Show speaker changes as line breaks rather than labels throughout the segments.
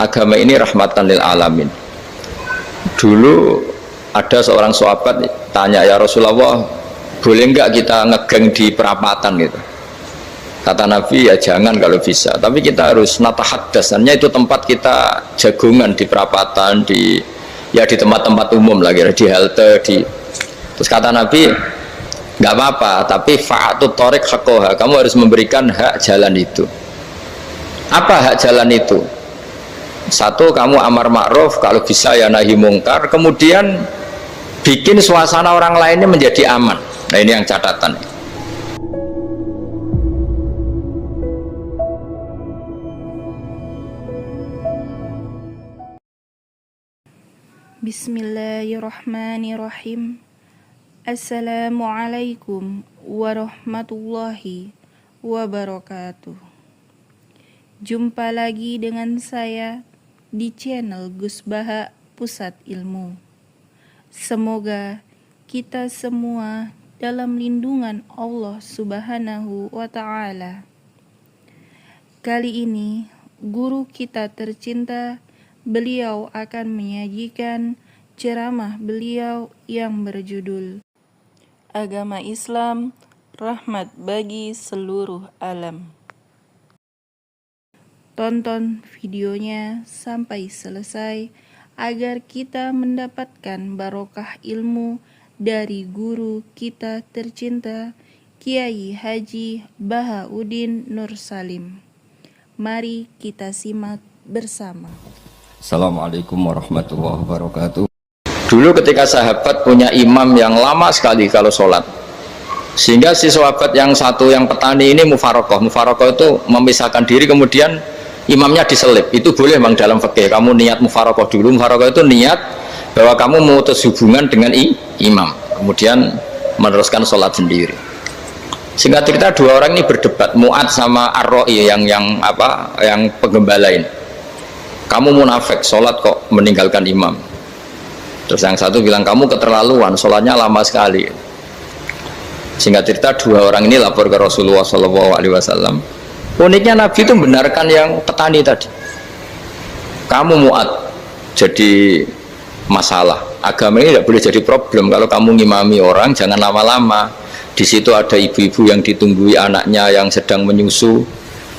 agama ini rahmatan lil alamin. Dulu ada seorang sahabat tanya, ya Rasulullah, boleh enggak kita ngegeng di perapatan gitu? Kata Nabi, ya jangan kalau bisa, tapi kita harus natahaddasannya, itu tempat kita jagungan di perapatan, di tempat-tempat umum lagi, di halte, terus kata Nabi, nggak apa-apa, tapi fa'atut thoriq haqqaha, kamu harus memberikan hak jalan itu. Apa hak jalan itu? Satu, kamu amar ma'ruf, kalau bisa ya nahi mungkar, kemudian bikin suasana orang lainnya menjadi aman. Nah, ini yang catatan.
Bismillahirrahmanirrahim. Assalamualaikum warahmatullahi wabarakatuh. Jumpa lagi dengan saya di channel Gus Baha Pusat Ilmu. Semoga kita semua dalam lindungan Allah Subhanahu wa Ta'ala. Kali ini guru kita tercinta, beliau akan menyajikan ceramah beliau yang berjudul Agama Islam Rahmat bagi seluruh alam. Tonton videonya sampai selesai agar kita mendapatkan barokah ilmu dari guru kita tercinta, Kiai Haji Bahauddin Nur Salim. Mari kita simak bersama.
Assalamualaikum warahmatullahi wabarakatuh. Dulu ketika sahabat punya imam yang lama sekali kalau sholat, sehingga si sahabat yang satu yang petani ini mufarokoh itu memisahkan diri, kemudian imamnya diselip. Itu boleh memang dalam fikih, kamu niat mufarokoh dulu. Mufarokoh itu niat bahwa kamu memutus hubungan dengan imam, kemudian meneruskan sholat sendiri. Singkat cerita, dua orang ini berdebat, Mu'ad sama Ar-Ra'i yang penggembalain. Kamu munafik, sholat kok meninggalkan imam. Terus yang satu bilang, kamu keterlaluan, sholatnya lama sekali. Singkat cerita, dua orang ini lapor ke Rasulullah SAW. Uniknya Nabi itu membenarkan yang petani tadi. Kamu Mu'ad jadi masalah. Agama ini tidak boleh jadi problem. Kalau kamu ngimami orang, jangan lama-lama. Di situ ada ibu-ibu yang ditunggui anaknya yang sedang menyusu,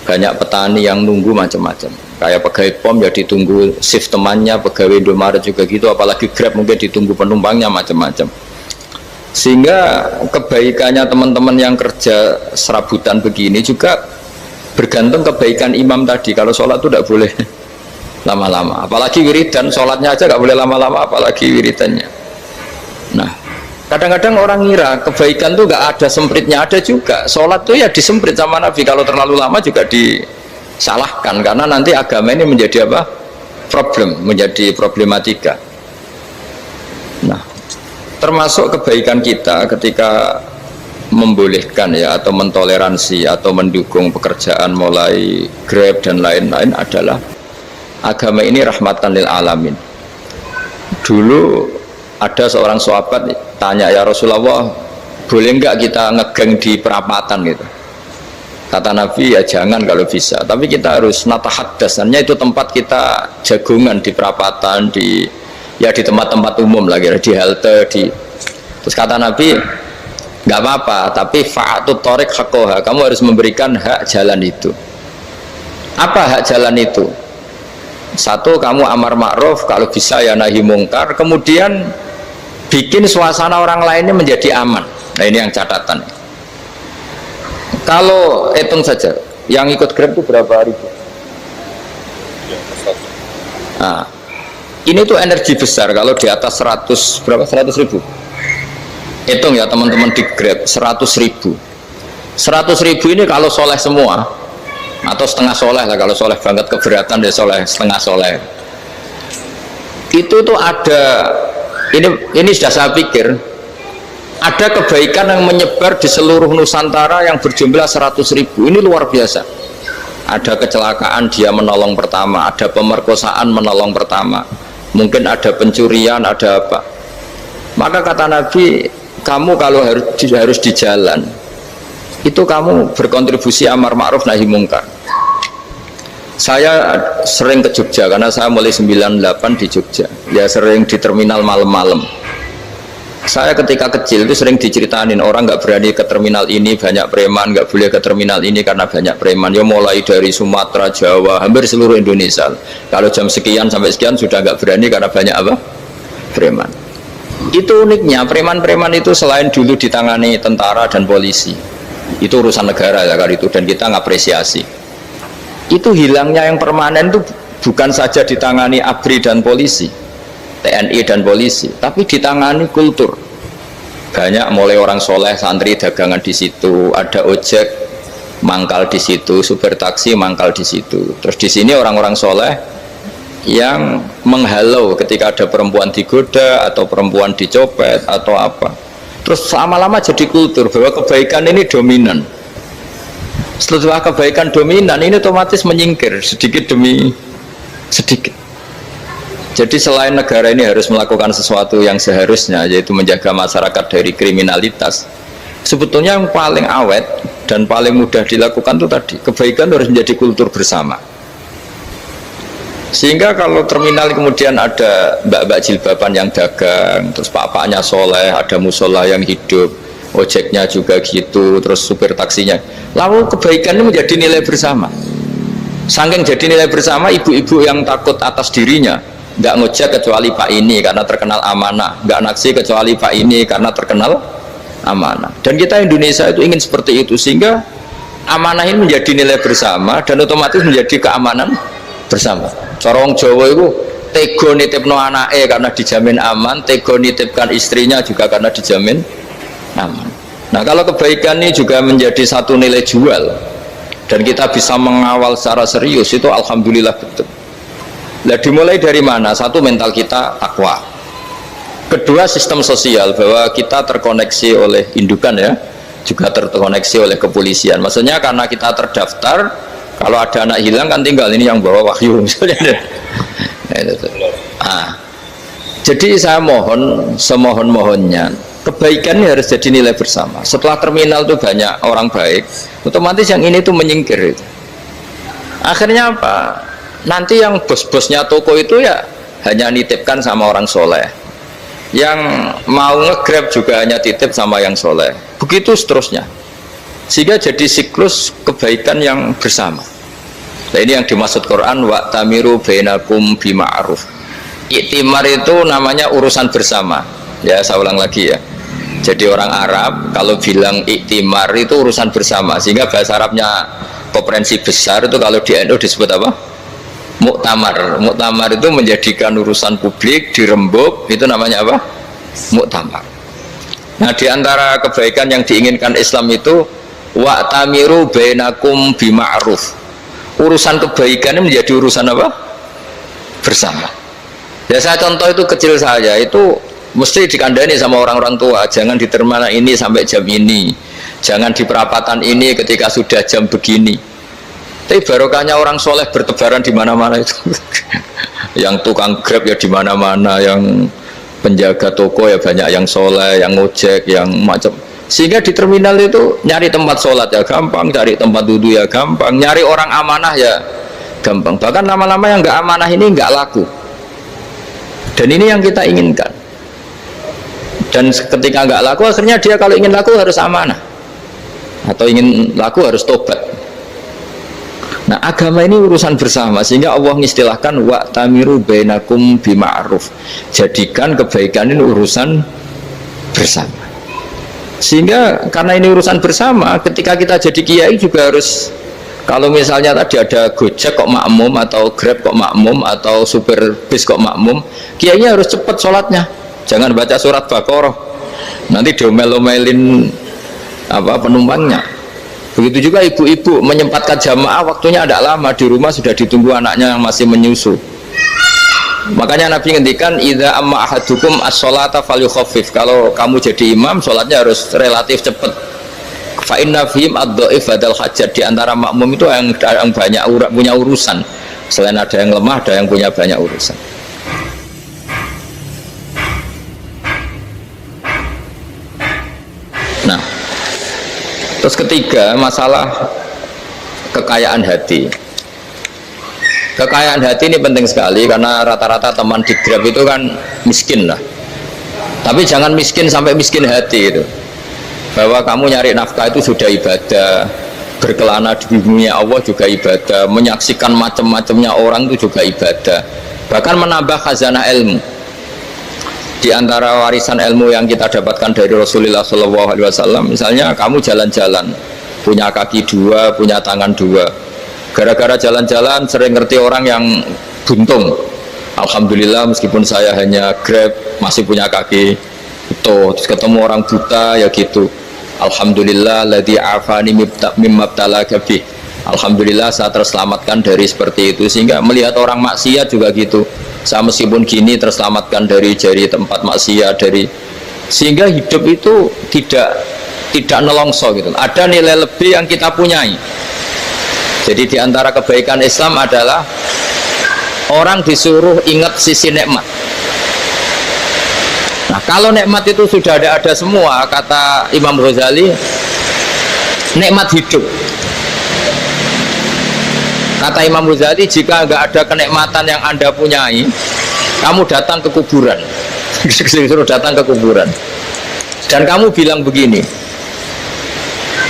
banyak petani yang nunggu macam-macam. Kayak pegawai POM ya ditunggu shift temannya, pegawai Indomaret juga gitu, apalagi Grab mungkin ditunggu penumpangnya macam-macam. Sehingga kebaikannya teman-teman yang kerja serabutan begini juga bergantung kebaikan imam tadi. Kalau sholat itu tidak boleh lama-lama, apalagi wiridan, sholatnya aja nggak boleh lama-lama, apalagi wiridannya. Nah, kadang-kadang orang ngira kebaikan tuh nggak ada sempritnya, ada juga. Sholat tuh ya disemprit sama Nabi, kalau terlalu lama juga disalahkan, karena nanti agama ini menjadi apa? Menjadi problematika. Nah, termasuk kebaikan kita ketika membolehkan ya, atau mentoleransi atau mendukung pekerjaan mulai Grab dan lain-lain adalah agama ini rahmatan lil alamin. Dulu ada seorang sahabat tanya, ya Rasulullah, boleh enggak kita ngegeng di perapatan gitu? Kata Nabi, ya jangan kalau bisa, tapi kita harus natahaddasannya, itu tempat kita jagungan di perapatan, di tempat-tempat umum lagi, di halte, terus kata Nabi, nggak apa-apa, tapi fa'atut thoriq haqqaha, kamu harus memberikan hak jalan itu. Apa hak jalan itu? Satu, kamu amar ma'ruf, kalau bisa ya nahi mungkar, kemudian bikin suasana orang lainnya menjadi aman. Nah, ini yang catatan. Kalau hitung saja, yang ikut Grab itu berapa ribu? Nah, ini tuh energi besar kalau di atas 100 ribu. Hitung ya teman-teman di Grab, 100 ribu. 100 ribu ini kalau soleh semua, atau setengah soleh lah, kalau soleh banget keberatan dia soleh, setengah soleh. Itu tuh ada, ini sudah saya pikir, ada kebaikan yang menyebar di seluruh Nusantara yang berjumlah 100 ribu. Ini luar biasa. Ada kecelakaan, dia menolong pertama, ada pemerkosaan, menolong pertama, mungkin ada pencurian, ada apa. Maka kata Nabi, kamu kalau harus di jalan itu kamu berkontribusi amar ma'ruf nahi mungkar. Saya sering ke Jogja karena saya mulai 98 di Jogja. Ya sering di terminal malam-malam. Saya ketika kecil itu sering diceritain orang nggak berani ke terminal ini banyak preman, nggak boleh ke terminal ini karena banyak preman. Ya mulai dari Sumatera, Jawa, hampir seluruh Indonesia. Kalau jam sekian sampai sekian sudah nggak berani karena banyak apa? Preman. Itu uniknya preman-preman itu selain dulu ditangani tentara dan polisi, itu urusan negara ya kali itu, dan kita ngapresiasi. Itu hilangnya yang permanen itu bukan saja ditangani ABRI dan polisi, TNI dan polisi, tapi ditangani kultur. Banyak mulai orang soleh, santri dagangan di situ, ada ojek mangkal di situ, supir taksi mangkal di situ. Terus di sini orang-orang soleh yang menghalau ketika ada perempuan digoda atau perempuan dicopet atau apa. Terus lama-lama jadi kultur bahwa kebaikan ini dominan. Setelah kebaikan dominan ini otomatis menyingkir sedikit demi sedikit. Jadi selain negara ini harus melakukan sesuatu yang seharusnya, yaitu menjaga masyarakat dari kriminalitas, sebetulnya yang paling awet dan paling mudah dilakukan itu tadi, kebaikan harus menjadi kultur bersama. Sehingga kalau terminal kemudian ada mbak-mbak jilbaban yang dagang, terus pak-paknya soleh, ada musola yang hidup, ojeknya juga gitu, terus supir taksinya, lalu kebaikan ini menjadi nilai bersama. Saking jadi nilai bersama, ibu-ibu yang takut atas dirinya nggak ngojek kecuali pak ini karena terkenal amanah, nggak naksi kecuali pak ini karena terkenal amanah. Dan kita Indonesia itu ingin seperti itu, sehingga amanah ini menjadi nilai bersama dan otomatis menjadi keamanan bersama. Corong Jawa itu tego nitipno anake karena dijamin aman, tego nitipkan istrinya juga karena dijamin aman. Nah kalau kebaikan ini juga menjadi satu nilai jual dan kita bisa mengawal secara serius, itu alhamdulillah betul. Nah dimulai dari mana? Satu, mental kita takwa. Kedua, sistem sosial, bahwa kita terkoneksi oleh indukan ya, juga terkoneksi oleh kepolisian. Maksudnya karena kita terdaftar, kalau ada anak hilang kan tinggal ini yang bawa wahyu misalnya. Jadi saya mohon, semohon-mohonnya, kebaikan ini harus jadi nilai bersama. Setelah terminal itu banyak orang baik, otomatis yang ini tuh menyingkir itu. Akhirnya apa? Nanti yang bos-bosnya toko itu ya hanya nitipkan sama orang soleh, yang mau nge-grab juga hanya titip sama yang soleh, begitu seterusnya, sehingga jadi siklus kebaikan yang bersama. Nah ini yang dimaksud Quran, wa tamiru bainakum bima'ruf. Iktimar itu namanya urusan bersama ya, saya ulang lagi ya. Jadi orang Arab kalau bilang iktimar itu urusan bersama, sehingga bahasa Arabnya konferensi besar itu kalau di NU disebut apa? Muktamar. Muktamar itu menjadikan urusan publik dirembuk, itu namanya apa? Muktamar. Nah di antara kebaikan yang diinginkan Islam itu wa tamiru bainakum bima'ruf. Urusan kebaikan ini menjadi urusan apa? Bersama. Ya saya contoh itu kecil saja, itu mesti dikandani sama orang-orang tua, jangan di terminal ini sampai jam ini, jangan di perapatan ini ketika sudah jam begini. Tapi barokahnya orang soleh bertebaran di mana-mana itu. Yang tukang grab ya di mana-mana, yang penjaga toko ya banyak yang soleh, yang ngojek, yang macam. Sehingga di terminal itu nyari tempat sholat ya gampang, cari tempat duduk ya gampang, nyari orang amanah ya gampang. Bahkan lama-lama yang nggak amanah ini nggak laku. Dan ini yang kita inginkan. Dan ketika nggak laku, akhirnya dia kalau ingin laku harus amanah, atau ingin laku harus tobat. Nah agama ini urusan bersama, sehingga Allah mengistilahkan wa tamiru bainakum bima'ruf. Jadikan kebaikan ini urusan bersama. Sehingga karena ini urusan bersama, ketika kita jadi kiai juga harus, kalau misalnya tadi ada Gojek kok makmum, atau Grab kok makmum, atau supir bis kok makmum, kiainya harus cepat sholatnya, jangan baca surat Baqarah nanti diomel-omelin apa penumpangnya. Begitu juga ibu-ibu menyempatkan jamaah, waktunya tidak lama, di rumah sudah ditunggu anaknya yang masih menyusu. Makanya Nabi ngendikan idza amma ahadukum as-sholata falyukhaffif. Kalau kamu jadi imam, sholatnya harus relatif cepat. Fa inna fihim ad-dhaif badal hajat. Di antara makmum itu yang banyak punya urusan. Selain ada yang lemah, ada yang punya banyak urusan. Nah, terus ketiga, masalah kekayaan hati. Kekayaan hati ini penting sekali karena rata-rata teman di Grab itu kan miskin lah. Tapi jangan miskin sampai miskin hati itu. Bahwa kamu nyari nafkah itu sudah ibadah, berkelana di dunia Allah juga ibadah, menyaksikan macam-macamnya orang itu juga ibadah. Bahkan menambah khazanah ilmu. Di antara warisan ilmu yang kita dapatkan dari Rasulullah SAW, misalnya kamu jalan-jalan, punya kaki dua, punya tangan dua. Gara-gara jalan-jalan sering ngerti orang yang buntung. Alhamdulillah meskipun saya hanya Grab masih punya kaki itu, terus ketemu orang buta ya gitu. Alhamdulillah ladzi afani mimma btalaka bih. Alhamdulillah saya terselamatkan dari seperti itu. Sehingga melihat orang maksiat juga gitu. Saya meskipun gini terselamatkan dari tempat maksiat, sehingga hidup itu tidak nelongso gitu. Ada nilai lebih yang kita punyai. Jadi di antara kebaikan Islam adalah orang disuruh ingat sisi nikmat. Nah, kalau nikmat itu sudah ada semua, kata Imam Ghazali, nikmat hidup. Kata Imam Ghazali, jika nggak ada kenikmatan yang Anda punyai, kamu datang ke kuburan. Disuruh datang ke kuburan. Dan kamu bilang begini,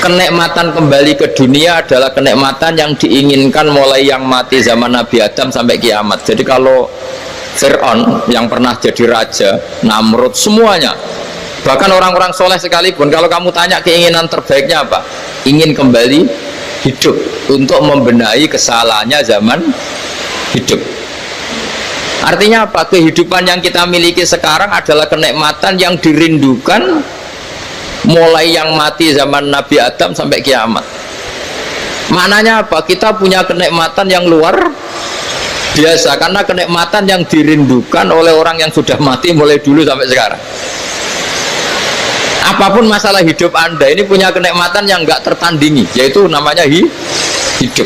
kenikmatan kembali ke dunia adalah kenikmatan yang diinginkan mulai yang mati zaman Nabi Adam sampai kiamat. Jadi kalau Fir'aun yang pernah jadi raja, Namrud, semuanya, bahkan orang-orang soleh sekalipun, kalau kamu tanya keinginan terbaiknya apa? Ingin kembali hidup untuk membenahi kesalahannya zaman hidup. Artinya apa? Kehidupan yang kita miliki sekarang adalah kenikmatan yang dirindukan mulai yang mati zaman Nabi Adam sampai kiamat. Maknanya apa? Kita punya kenikmatan yang luar biasa karena kenikmatan yang dirindukan oleh orang yang sudah mati mulai dulu sampai sekarang. Apapun masalah hidup Anda ini punya kenikmatan yang nggak tertandingi, yaitu namanya hidup.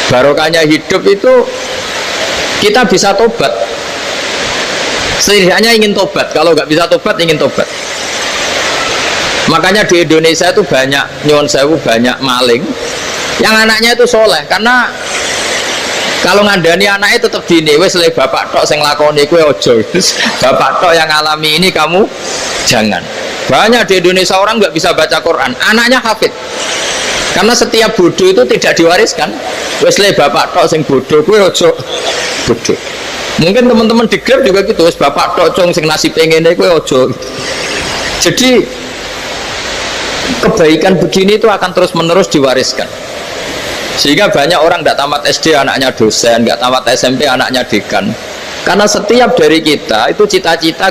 Barokahnya hidup itu kita bisa tobat. Setidaknya ingin tobat. Kalau nggak bisa tobat, ingin tobat. Makanya di Indonesia itu banyak nyuwun sewu, banyak maling yang anaknya itu soleh. Karena kalau ngandani anaknya tetap gini, wes le bapak tok sing lakoni kowe ojo. Bapak tok yang alami ini kamu jangan. Banyak di Indonesia orang nggak bisa baca Quran, anaknya hafid. Karena setiap bodoh itu tidak diwariskan. Wes le bapak tok sing bodoh kowe ojo bodoh. Mungkin teman-teman di Grab juga gitu, wes bapak tok cong sing nasib ngene kowe ojo. Jadi kebaikan begini itu akan terus-menerus diwariskan. Sehingga banyak orang tidak tamat SD anaknya dosen, nggak tamat SMP anaknya dekan. Karena setiap dari kita itu cita-cita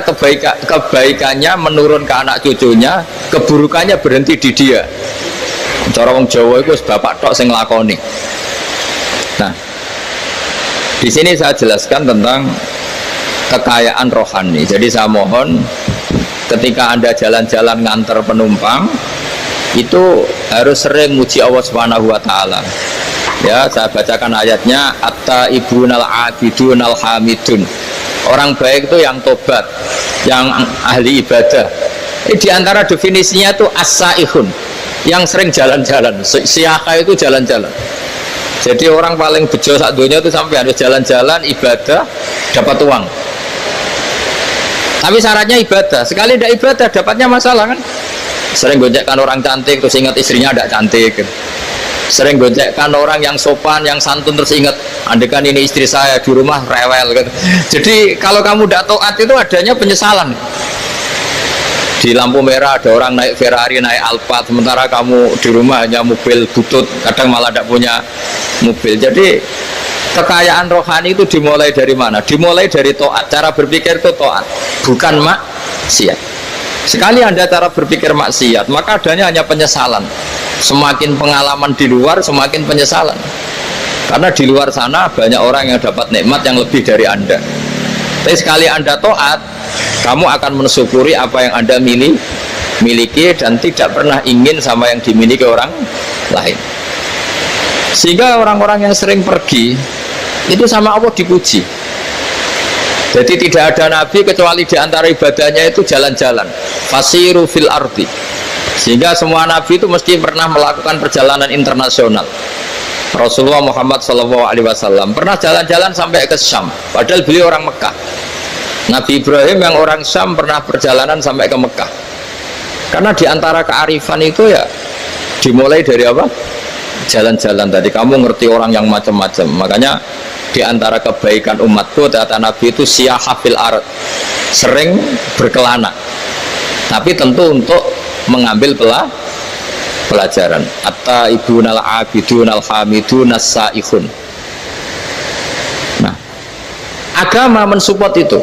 kebaikannya menurun ke anak cucunya, keburukannya berhenti di dia. Cara wong Jawa itu bapak tok sing lakoni. Nah, di sini saya jelaskan tentang kekayaan rohani. Jadi saya mohon ketika Anda jalan-jalan nganter penumpang itu harus sering muji Allah Subhanahu wa taala. Ya, saya bacakan ayatnya, at-taibunal abidunal hamidun. Orang baik itu yang tobat, yang ahli ibadah. Di antara definisinya itu as-saihun, yang sering jalan-jalan. Siaka itu jalan-jalan. Jadi orang paling bejo sak dunia itu sampai harus jalan-jalan ibadah dapat uang. Tapi syaratnya ibadah. Sekali tidak ibadah dapatnya masalah kan? Sering gonjekkan orang cantik terus ingat istrinya tidak cantik. Sering gonjekkan orang yang sopan, yang santun terus ingat andekan ini istri saya di rumah rewel gitu. Jadi kalau kamu tidak taat itu adanya penyesalan. Di lampu merah ada orang naik Ferrari, naik Alphard, sementara kamu di rumah hanya mobil butut, kadang malah tidak punya mobil. Jadi kekayaan rohani itu dimulai dari mana? Dimulai dari taat. Cara berpikir itu taat, bukan maksiat. Sekali Anda cara berpikir maksiat, maka adanya hanya penyesalan. Semakin pengalaman di luar, semakin penyesalan. Karena di luar sana banyak orang yang dapat nikmat yang lebih dari Anda. Tapi sekali Anda taat, kamu akan mensyukuri apa yang Anda miliki dan tidak pernah ingin sama yang dimiliki orang lain. Sehingga orang-orang yang sering pergi itu sama Allah dipuji. Jadi tidak ada nabi kecuali di antara ibadahnya itu jalan-jalan. Fasiru fil ardi. Sehingga semua nabi itu mesti pernah melakukan perjalanan internasional. Rasulullah Muhammad SAW pernah jalan-jalan sampai ke Syam, padahal beliau orang Mekah. Nabi Ibrahim yang orang Syam pernah perjalanan sampai ke Mekah. Karena diantara kearifan itu ya dimulai dari apa? Jalan-jalan. Tadi kamu ngerti orang yang macam-macam. Makanya diantara kebaikan umatku kata Nabi itu siyahah fil ard, sering berkelana. Tapi tentu untuk mengambil pelajaran. At-taibunal abidunal hamidunas saihun. Nah, agama mensupport itu.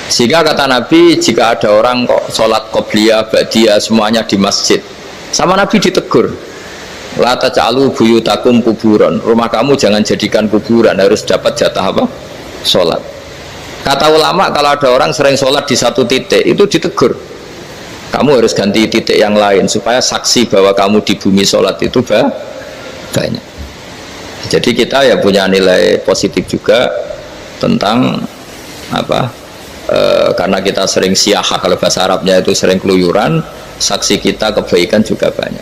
Sehingga kata Nabi, jika ada orang kok sholat qobliyah, ba'diyah semuanya di masjid, sama Nabi ditegur, la taj'alu buyutakum kuburan, rumah kamu jangan jadikan kuburan, harus dapat jatah apa? Sholat. Kata ulama, kalau ada orang sering sholat di satu titik, itu ditegur, kamu harus ganti titik yang lain supaya saksi bahwa kamu di bumi sholat itu banyak. Jadi kita ya punya nilai positif juga tentang apa? Karena kita sering siyahah, kalau bahasa Arabnya itu sering keluyuran, saksi kita kebaikan juga banyak.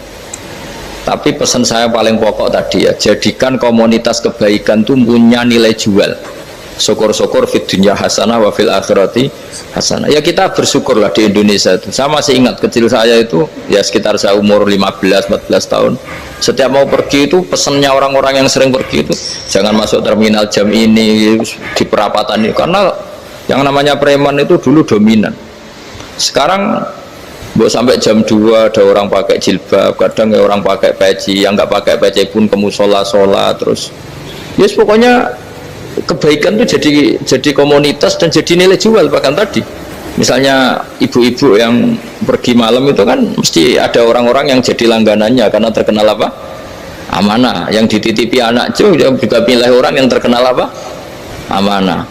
Tapi pesan saya paling pokok tadi ya, jadikan komunitas kebaikan itu punya nilai jual. Syukur-syukur fid dunya hasanah wa fil akhirati hasanah. Ya kita bersyukurlah di Indonesia itu. Saya masih ingat kecil saya itu ya sekitar saya umur 15-14 tahun. Setiap mau pergi itu pesannya orang-orang yang sering pergi itu jangan masuk terminal jam ini di perapatan ini, karena yang namanya preman itu dulu dominan. Sekarang sampai jam 2 ada orang pakai jilbab, kadang ya orang pakai peci, yang nggak pakai peci pun ke musola sholat terus. Yes, pokoknya kebaikan itu jadi komunitas dan jadi nilai jual. Bahkan tadi misalnya ibu-ibu yang pergi malam itu kan mesti ada orang-orang yang jadi langganannya karena terkenal apa? Amanah. Yang dititipi anak juga pilih orang yang terkenal apa? Amanah.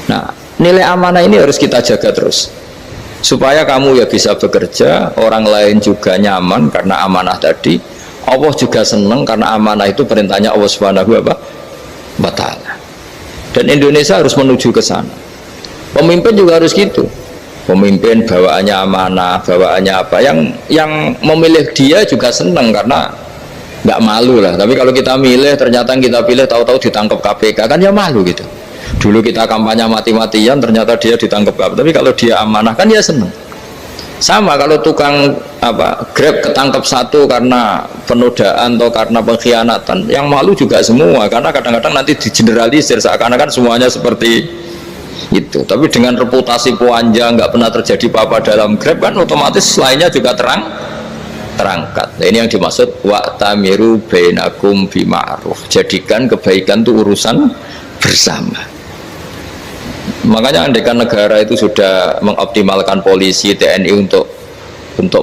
Nah, nilai amanah ini harus kita jaga terus supaya kamu ya bisa bekerja, orang lain juga nyaman karena amanah tadi, Allah juga senang karena amanah itu perintahnya Allah Subhanahu wa ta'ala. Dan Indonesia harus menuju ke sana. Pemimpin juga harus gitu. Pemimpin bawaannya amanah, bawaannya apa, yang memilih dia juga senang karena nggak malu lah. Tapi kalau kita milih ternyata kita pilih tahu-tahu ditangkap KPK kan ya malu gitu. Dulu kita kampanye mati-matian ternyata dia ditangkap, tapi kalau dia amanah kan ya seneng. Sama kalau tukang Grab ketangkap satu karena penodaan atau karena pengkhianatan, yang malu juga semua, karena kadang-kadang nanti digeneralisir seakan-akan semuanya seperti itu. Tapi dengan reputasi panjang nggak pernah terjadi apa-apa dalam Grab kan otomatis lainnya juga terangkat. Nah, ini yang dimaksud wa'tamiru bainakum bima'ruf, jadikan kebaikan itu urusan bersama. Makanya andaikan negara itu sudah mengoptimalkan polisi, TNI untuk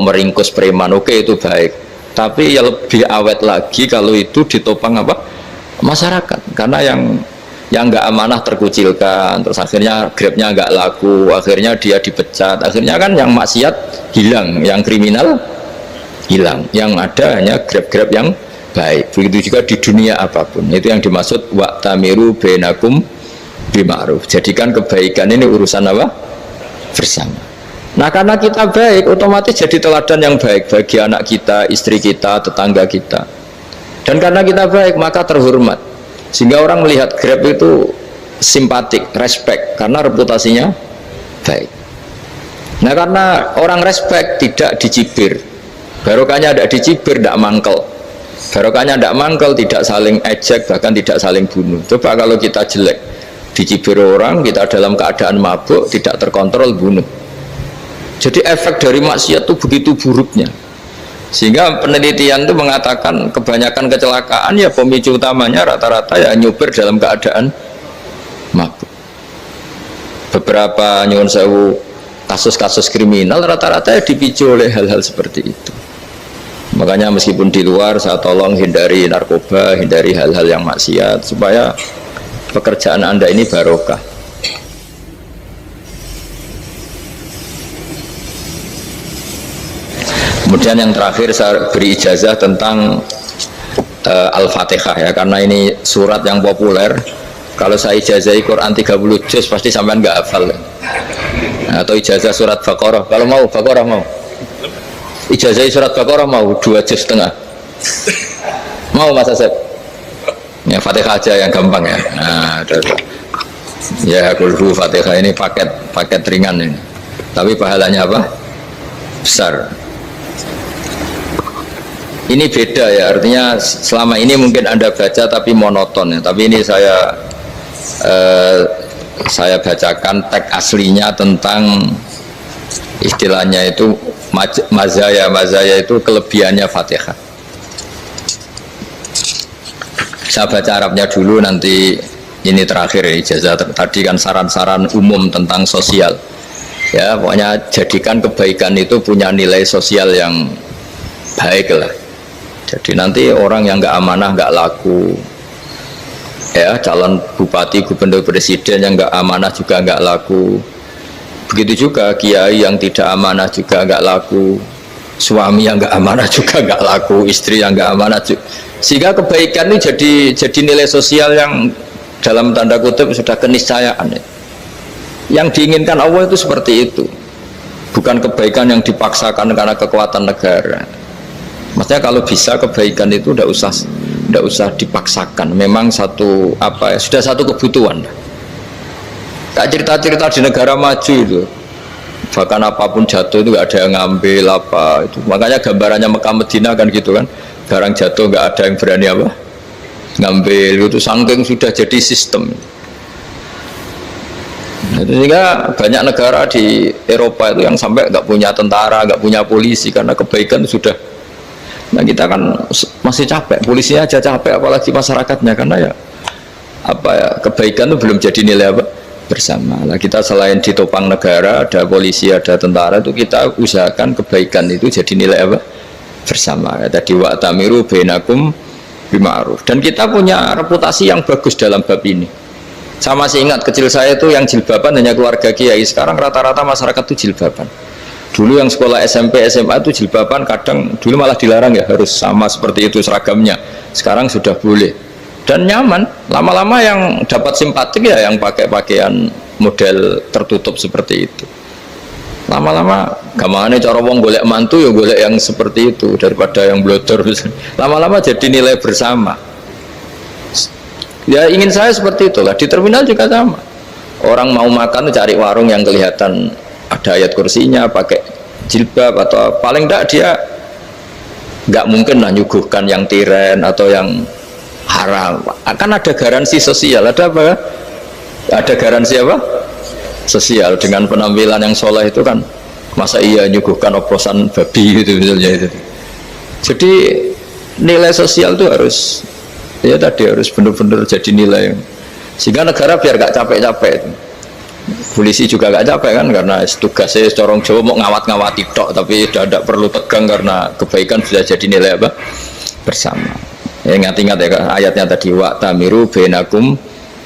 meringkus preman, oke, itu baik. Tapi ya lebih awet lagi kalau itu ditopang apa? Masyarakat. Karena yang nggak amanah terkucilkan, terus akhirnya Grabnya nggak laku, akhirnya dia dipecat, akhirnya kan yang maksiat hilang, yang kriminal hilang, yang ada hanya Grab-Grab yang baik. Begitu juga di dunia apapun. Itu yang dimaksud wa'tamiru bainakum bima'ruf, jadikan kebaikan ini urusan apa? Bersama. Nah, karena kita baik, otomatis jadi teladan yang baik bagi anak kita, istri kita, tetangga kita. Dan karena kita baik, maka terhormat. Sehingga orang melihat Grab itu simpatik, respect, karena reputasinya baik. Nah, karena orang respect tidak dicibir, barokahnya tidak dicibir, tidak mangkel. Barokahnya tidak mangkel, tidak saling ejek, bahkan tidak saling bunuh. Coba kalau kita jelek, dicibir orang, kita dalam keadaan mabuk, tidak terkontrol, bunuh. Jadi efek dari maksiat itu begitu buruknya, sehingga penelitian itu mengatakan kebanyakan kecelakaan ya pemicu utamanya rata-rata ya nyupir dalam keadaan mabuk. Beberapa nyuwun sewu kasus-kasus kriminal rata-rata ya dipicu oleh hal-hal seperti itu. Makanya meskipun di luar saya tolong hindari narkoba, hindari hal-hal yang maksiat supaya pekerjaan Anda ini barokah. Kemudian yang terakhir saya beri ijazah tentang Al-Fatihah ya, karena ini surat yang populer. Kalau saya ijazahi Quran 30 juz pasti sampean nggak hafal. Nah, atau ijazah surat Baqarah, kalau mau Baqarah mau. Ijazahi surat Baqarah mau 2 juz setengah. Mau Mas Asep? Ya Fatihah aja yang gampang ya. Nah, udah. Ya kulhu Fatihah ini paket ringan ini. Tapi pahalanya apa? Besar. Ini beda ya, artinya selama ini mungkin Anda baca tapi monoton ya. Tapi ini saya bacakan teks aslinya tentang istilahnya itu mazaya itu kelebihannya Fatihah. Saya baca Arabnya dulu, nanti ini terakhir ya, ijazah tadi kan saran-saran umum tentang sosial ya, pokoknya jadikan kebaikan itu punya nilai sosial yang baik lah. Jadi nanti orang yang nggak amanah nggak laku ya, calon bupati, gubernur, presiden yang nggak amanah juga nggak laku. Begitu juga kiai yang tidak amanah juga nggak laku, suami yang nggak amanah juga nggak laku, istri yang nggak amanah juga. Sehingga kebaikan ini jadi nilai sosial yang dalam tanda kutip sudah keniscayaan. Yang diinginkan Allah itu seperti itu, bukan kebaikan yang dipaksakan karena kekuatan negara. Maksudnya kalau bisa kebaikan itu tidak usah dipaksakan. Memang sudah satu kebutuhan. Kayak cerita-cerita di negara maju itu, bahkan apapun jatuh itu nggak ada yang ngambil apa itu. Makanya gambarannya Mekah Medina kan gitu kan, barang jatuh nggak ada yang berani apa ngambil, itu saking sudah jadi sistem. Sehingga banyak negara di Eropa itu yang sampai nggak punya tentara, nggak punya polisi karena kebaikan sudah. Nah kita kan masih capek, polisinya aja capek, apalagi masyarakatnya, karena ya kebaikan itu belum jadi nilai bersama. Nah kita selain ditopang negara, ada polisi, ada tentara, itu kita usahakan kebaikan itu jadi nilai bersama. Ya, tadi wa'tamiru bainakum bima'ruf. Dan kita punya reputasi yang bagus dalam bab ini. Saya masih ingat kecil saya itu yang jilbaban hanya keluarga kiai. Sekarang rata-rata masyarakat itu jilbaban. Dulu yang sekolah SMP, SMA itu jilbaban, kadang dulu malah dilarang ya, harus sama seperti itu seragamnya. Sekarang sudah boleh dan nyaman. Lama-lama yang dapat simpatik ya yang pakai pakaian model tertutup seperti itu. Lama-lama gamane cara wong golek mantu ya golek yang seperti itu daripada yang blodor. Lama-lama jadi nilai bersama. Ya ingin saya seperti itulah. Di terminal juga sama. Orang mau makan cari warung yang kelihatan ada ayat kursinya, pakai jilbab, atau paling tidak dia nggak mungkin lah nyuguhkan yang tiren atau yang haram. Akan ada garansi sosial, ada apa? Ada garansi apa? Sosial dengan penampilan yang soleh itu kan, masa iya nyuguhkan oplosan babi gitu misalnya itu. Jadi nilai sosial itu harus harus benar-benar jadi nilai, sehingga negara biar gak capek-capek. Polisi juga gak capek kan, karena tugasnya corong Jawa mau ngawat-ngawati tok, tapi tidak perlu tegang karena kebaikan sudah jadi nilai bersama. Ingat-ingat ya ayatnya tadi, wa'tamiru bainakum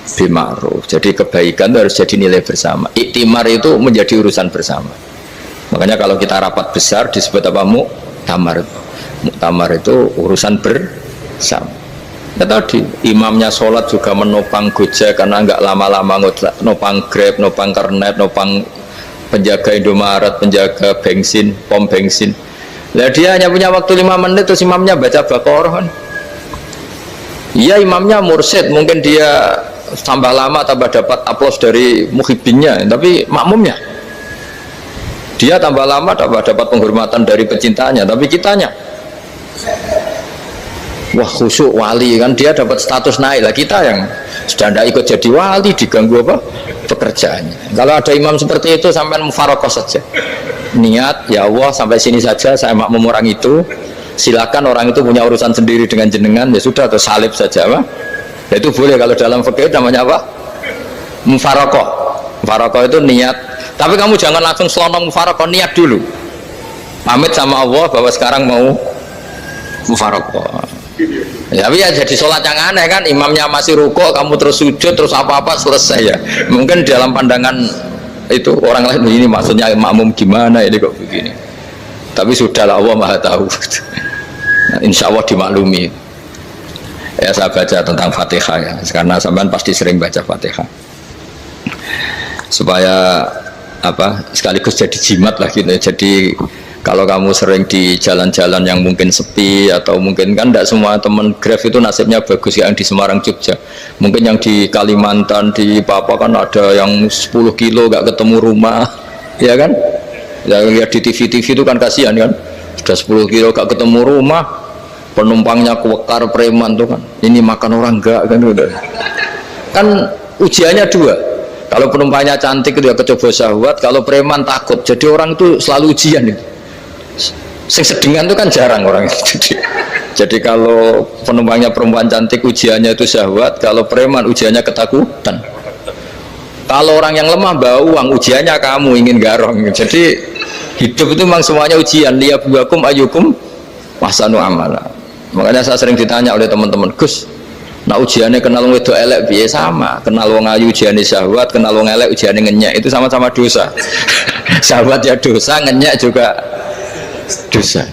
bima'ruf. Jadi kebaikan itu harus jadi nilai bersama. Iktimar itu menjadi urusan bersama. Makanya kalau kita rapat besar disebut apa? Muktamar. Muktamar itu urusan bersama. Ya tadi imamnya sholat juga menopang Gojek karena nggak lama-lama nopang Grab, nopang Kernet, nopang penjaga Indomaret, penjaga bensin, pom bensin. Nah dia hanya punya waktu 5 menit terus imamnya baca Baqarah kan. Iya imamnya mursyid, mungkin dia tambah lama tambah dapat aplaus dari muhibbinnya, tapi makmumnya dia tambah lama tambah dapat penghormatan dari pecintanya, tapi kitanya wah khusyuk wali kan, dia dapat status naik lah. Kita yang sudah tidak ikut jadi wali diganggu apa pekerjaannya. Kalau ada imam seperti itu sampai mufarokoh saja, niat ya Allah sampai sini saja saya makmum orang itu, silakan orang itu punya urusan sendiri dengan jenengan, ya sudah, atau salib saja apa ya, itu boleh. Kalau dalam fikih namanya apa? Mufarokoh. Mufarokoh itu niat, tapi kamu jangan langsung selonong mufarokoh, niat dulu pamit sama Allah bahwa sekarang mau mufarokoh. Ya, tapi ya jadi sholat yang aneh kan, imamnya masih rukuk, kamu terus sujud, terus apa-apa selesai ya. Mungkin dalam pandangan itu orang lain begini, maksudnya makmum gimana ini kok begini. Tapi sudahlah, Allah Maha tahu. Nah, insya Allah dimaklumi. Ya saya baca tentang Fatihah ya, karena sampean pasti sering baca Fatihah. Supaya sekaligus jadi jimat lah gitu. Jadi Kalau kamu sering di jalan-jalan yang mungkin sepi, atau mungkin kan tidak semua teman Grab itu nasibnya bagus, yang di Semarang, Jogja, mungkin yang di Kalimantan, di Papua kan ada yang 10 kilo gak ketemu rumah, ya kan? Ya, lihat di TV-TV itu kan kasihan kan, sudah 10 kilo gak ketemu rumah, penumpangnya kuwekar preman tuh kan, ini makan orang enggak kan, udah kan ujiannya dua. Kalau penumpangnya cantik itu ya kecoba syahwat, kalau preman takut. Jadi orang itu selalu ujian itu. Sing sedengan itu kan jarang orang itu. Jadi kalau penumpangnya perempuan cantik ujiannya itu syahwat, kalau preman ujiannya ketakutan. Kalau orang yang lemah bawa uang ujiannya kamu ingin garong. Jadi hidup itu memang semuanya ujian. Liyabluwakum ayyukum ahsanu amala. Makanya saya sering ditanya oleh teman-teman, Gus, nah ujiannya kenal wong wedok elek piye? Sama, kenal wong ayu ujiannya syahwat, kenal wong elek ujiannya ngenyek, itu sama-sama dosa. Syahwat ya dosa, ngenyek juga dosa.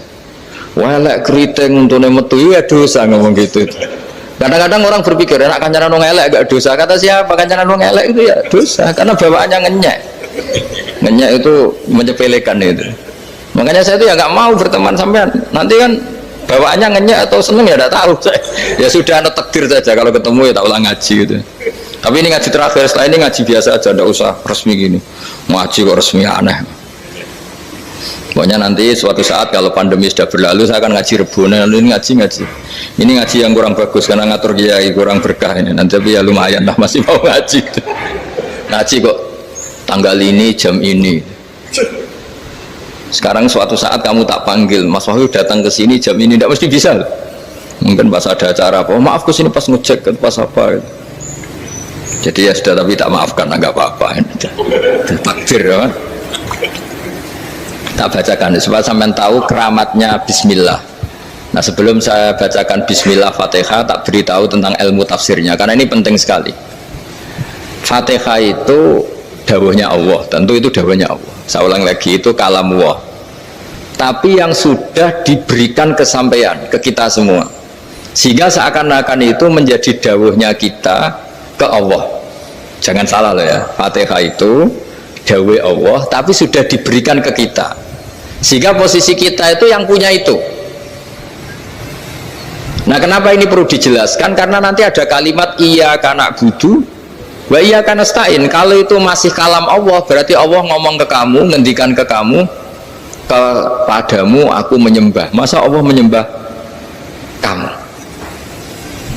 Wah elek keriting untune metu ya dosa, ngomong gitu. Kadang-kadang orang berpikir enak kancanan wong elek gak dosa. Kata siapa? Kancanan wong elek itu ya dosa, karena bawaannya ngenyek. Ngenyek itu menyepelekan itu. Makanya saya itu ya nggak mau berteman sampean. Nanti kan bawaannya ngenyek atau seneng ya tidak tahu. Ya sudah, ada takdir saja, kalau ketemu ya tak ulang ngaji gitu. Tapi ini ngaji terakhir, setelah ini ngaji biasa aja, tidak usah resmi gini. Ngaji kok resmi, aneh. Pokoknya nanti suatu saat kalau pandemi sudah berlalu, saya akan ngaji Rebona. Ini ngaji ini ngaji yang kurang bagus karena ngatur kiai kurang berkah ini. Nanti tapi ya lumayan lah, masih mau ngaji. Ngaji kok tanggal ini jam ini. Sekarang suatu saat kamu tak panggil, Mas Wahyu datang ke sini jam ini, tidak mesti bisa. Mungkin pas ada acara apa, oh, maaf ke sini pas ngecek, pas apa. Jadi ya sudah, tapi tak maafkan, enggak apa-apa. Takdir ya. Tak bacakan supaya sampean tahu keramatnya Bismillah. Nah sebelum saya bacakan Bismillah Fatihah, tak beritahu tentang ilmu tafsirnya, karena ini penting sekali. Fatihah itu dawuhnya Allah, tentu itu dawuhnya Allah. Saya ulang lagi, itu kalam Allah, tapi yang sudah diberikan kesampaian ke kita semua, sehingga seakan-akan itu menjadi dawuhnya kita ke Allah. Jangan salah loh ya, Fatihah itu dawuh Allah tapi sudah diberikan ke kita, sehingga posisi kita itu yang punya itu. Nah kenapa ini perlu dijelaskan? Karena nanti ada kalimat iyyaka na'budu wa iyyaka nasta'in. Kalau itu masih kalam Allah, berarti Allah ngomong ke kamu, ngendikan ke kamu, kepadamu aku menyembah. Masa Allah menyembah kamu?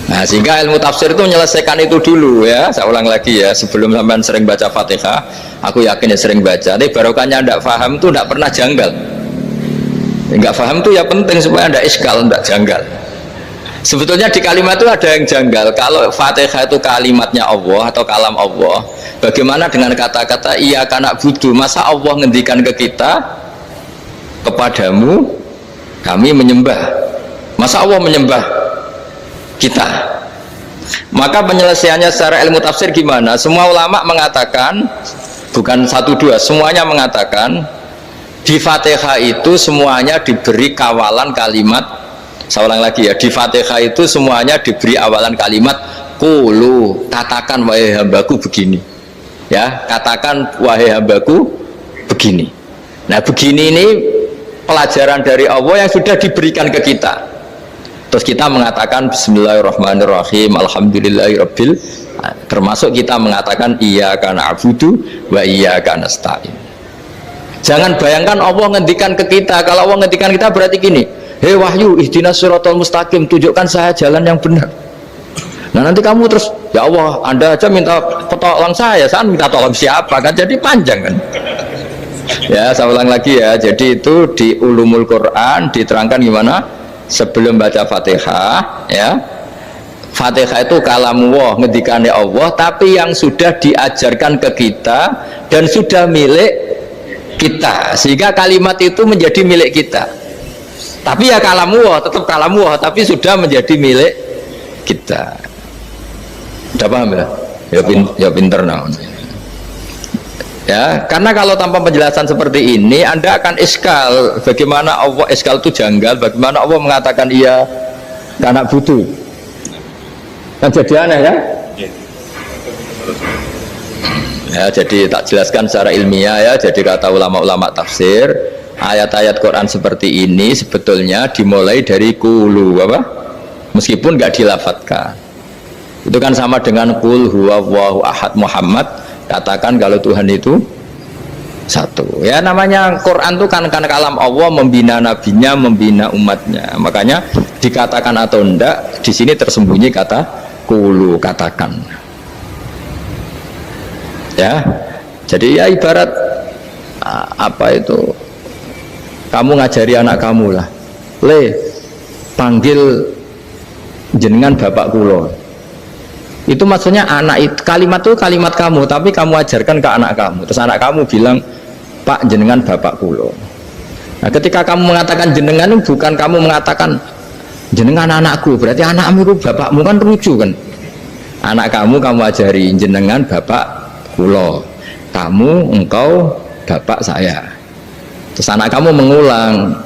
Nah sehingga ilmu tafsir itu menyelesaikan itu dulu ya. Saya ulang lagi ya, sebelum sampean sering baca Fatihah, aku yakin ya sering baca, tapi barokahnya tidak paham itu tidak pernah janggal. Enggak paham itu ya penting supaya tidak iskal, tidak janggal. Sebetulnya di kalimat itu ada yang janggal. Kalau Fatihah itu kalimatnya Allah atau kalam Allah, bagaimana dengan kata-kata iyyaka na'budu? Masa Allah ngendikan ke kita, kepadamu kami menyembah? Masa Allah menyembah kita? Maka penyelesaiannya secara ilmu tafsir gimana? Semua ulama mengatakan, bukan satu dua, semuanya mengatakan di Fatihah itu semuanya diberi kawalan kalimat. Saya ulang lagi ya, di Fatihah itu semuanya diberi awalan kalimat qulu, katakan wahai hambaku begini ya, katakan wahai hambaku begini. Nah begini ini pelajaran dari Allah yang sudah diberikan ke kita, terus kita mengatakan bismillahirrahmanirrahim alhamdulillahirabbil, termasuk kita mengatakan iyyaka na'budu wa iyyaka nasta'in. Jangan bayangkan Allah ngendikan ke kita. Kalau Allah ngendikan kita berarti gini, hei Wahyu ihdinas siratal mustaqim, tunjukkan saya jalan yang benar. Nah nanti kamu terus, ya Allah Anda aja minta tolong saya minta tolong siapa kan, jadi panjang kan. Ya saya ulang lagi ya, jadi itu di Ulumul Quran diterangkan gimana sebelum baca Fatihah ya. Fatihah itu kalamullah, ngendikannya Allah, tapi yang sudah diajarkan ke kita dan sudah milik kita, sehingga kalimat itu menjadi milik kita. Tapi ya kalamullah, tetap kalamullah, tapi sudah menjadi milik kita. Udah paham ya? Ya pinter nah. Ya, karena kalau tanpa penjelasan seperti ini, Anda akan iskal. Bagaimana Allah, iskal itu janggal, bagaimana Allah mengatakan iya karena butuh. Kan jadi aneh ya? Ya, jadi tak jelaskan secara ilmiah ya. Jadi kata ulama-ulama tafsir, ayat-ayat Quran seperti ini sebetulnya dimulai dari kulu apa? Meskipun nggak dilafatkan. Itu kan sama dengan qul huwallahu ahad Muhammad, katakan kalau Tuhan itu satu. Ya namanya Quran itu kan kalam Allah, membina nabinya, membina umatnya. Makanya dikatakan atau enggak, di sini tersembunyi kata qulu, katakan. Ya. Jadi ya ibarat apa itu? Kamu ngajari anak kamu lah. Le, panggil jenengan bapak kulo. Itu maksudnya anak itu, kalimat itu kalimat kamu, tapi kamu ajarkan ke anak kamu. Terus anak kamu bilang, Pak jenengan bapak kulo. Nah ketika kamu mengatakan jenengan, bukan kamu mengatakan jenengan anakku, berarti anakmu itu bapakmu, kan lucu kan. Anak kamu ajari jenengan bapak kulo, kamu engkau bapak saya. Terus anak kamu mengulang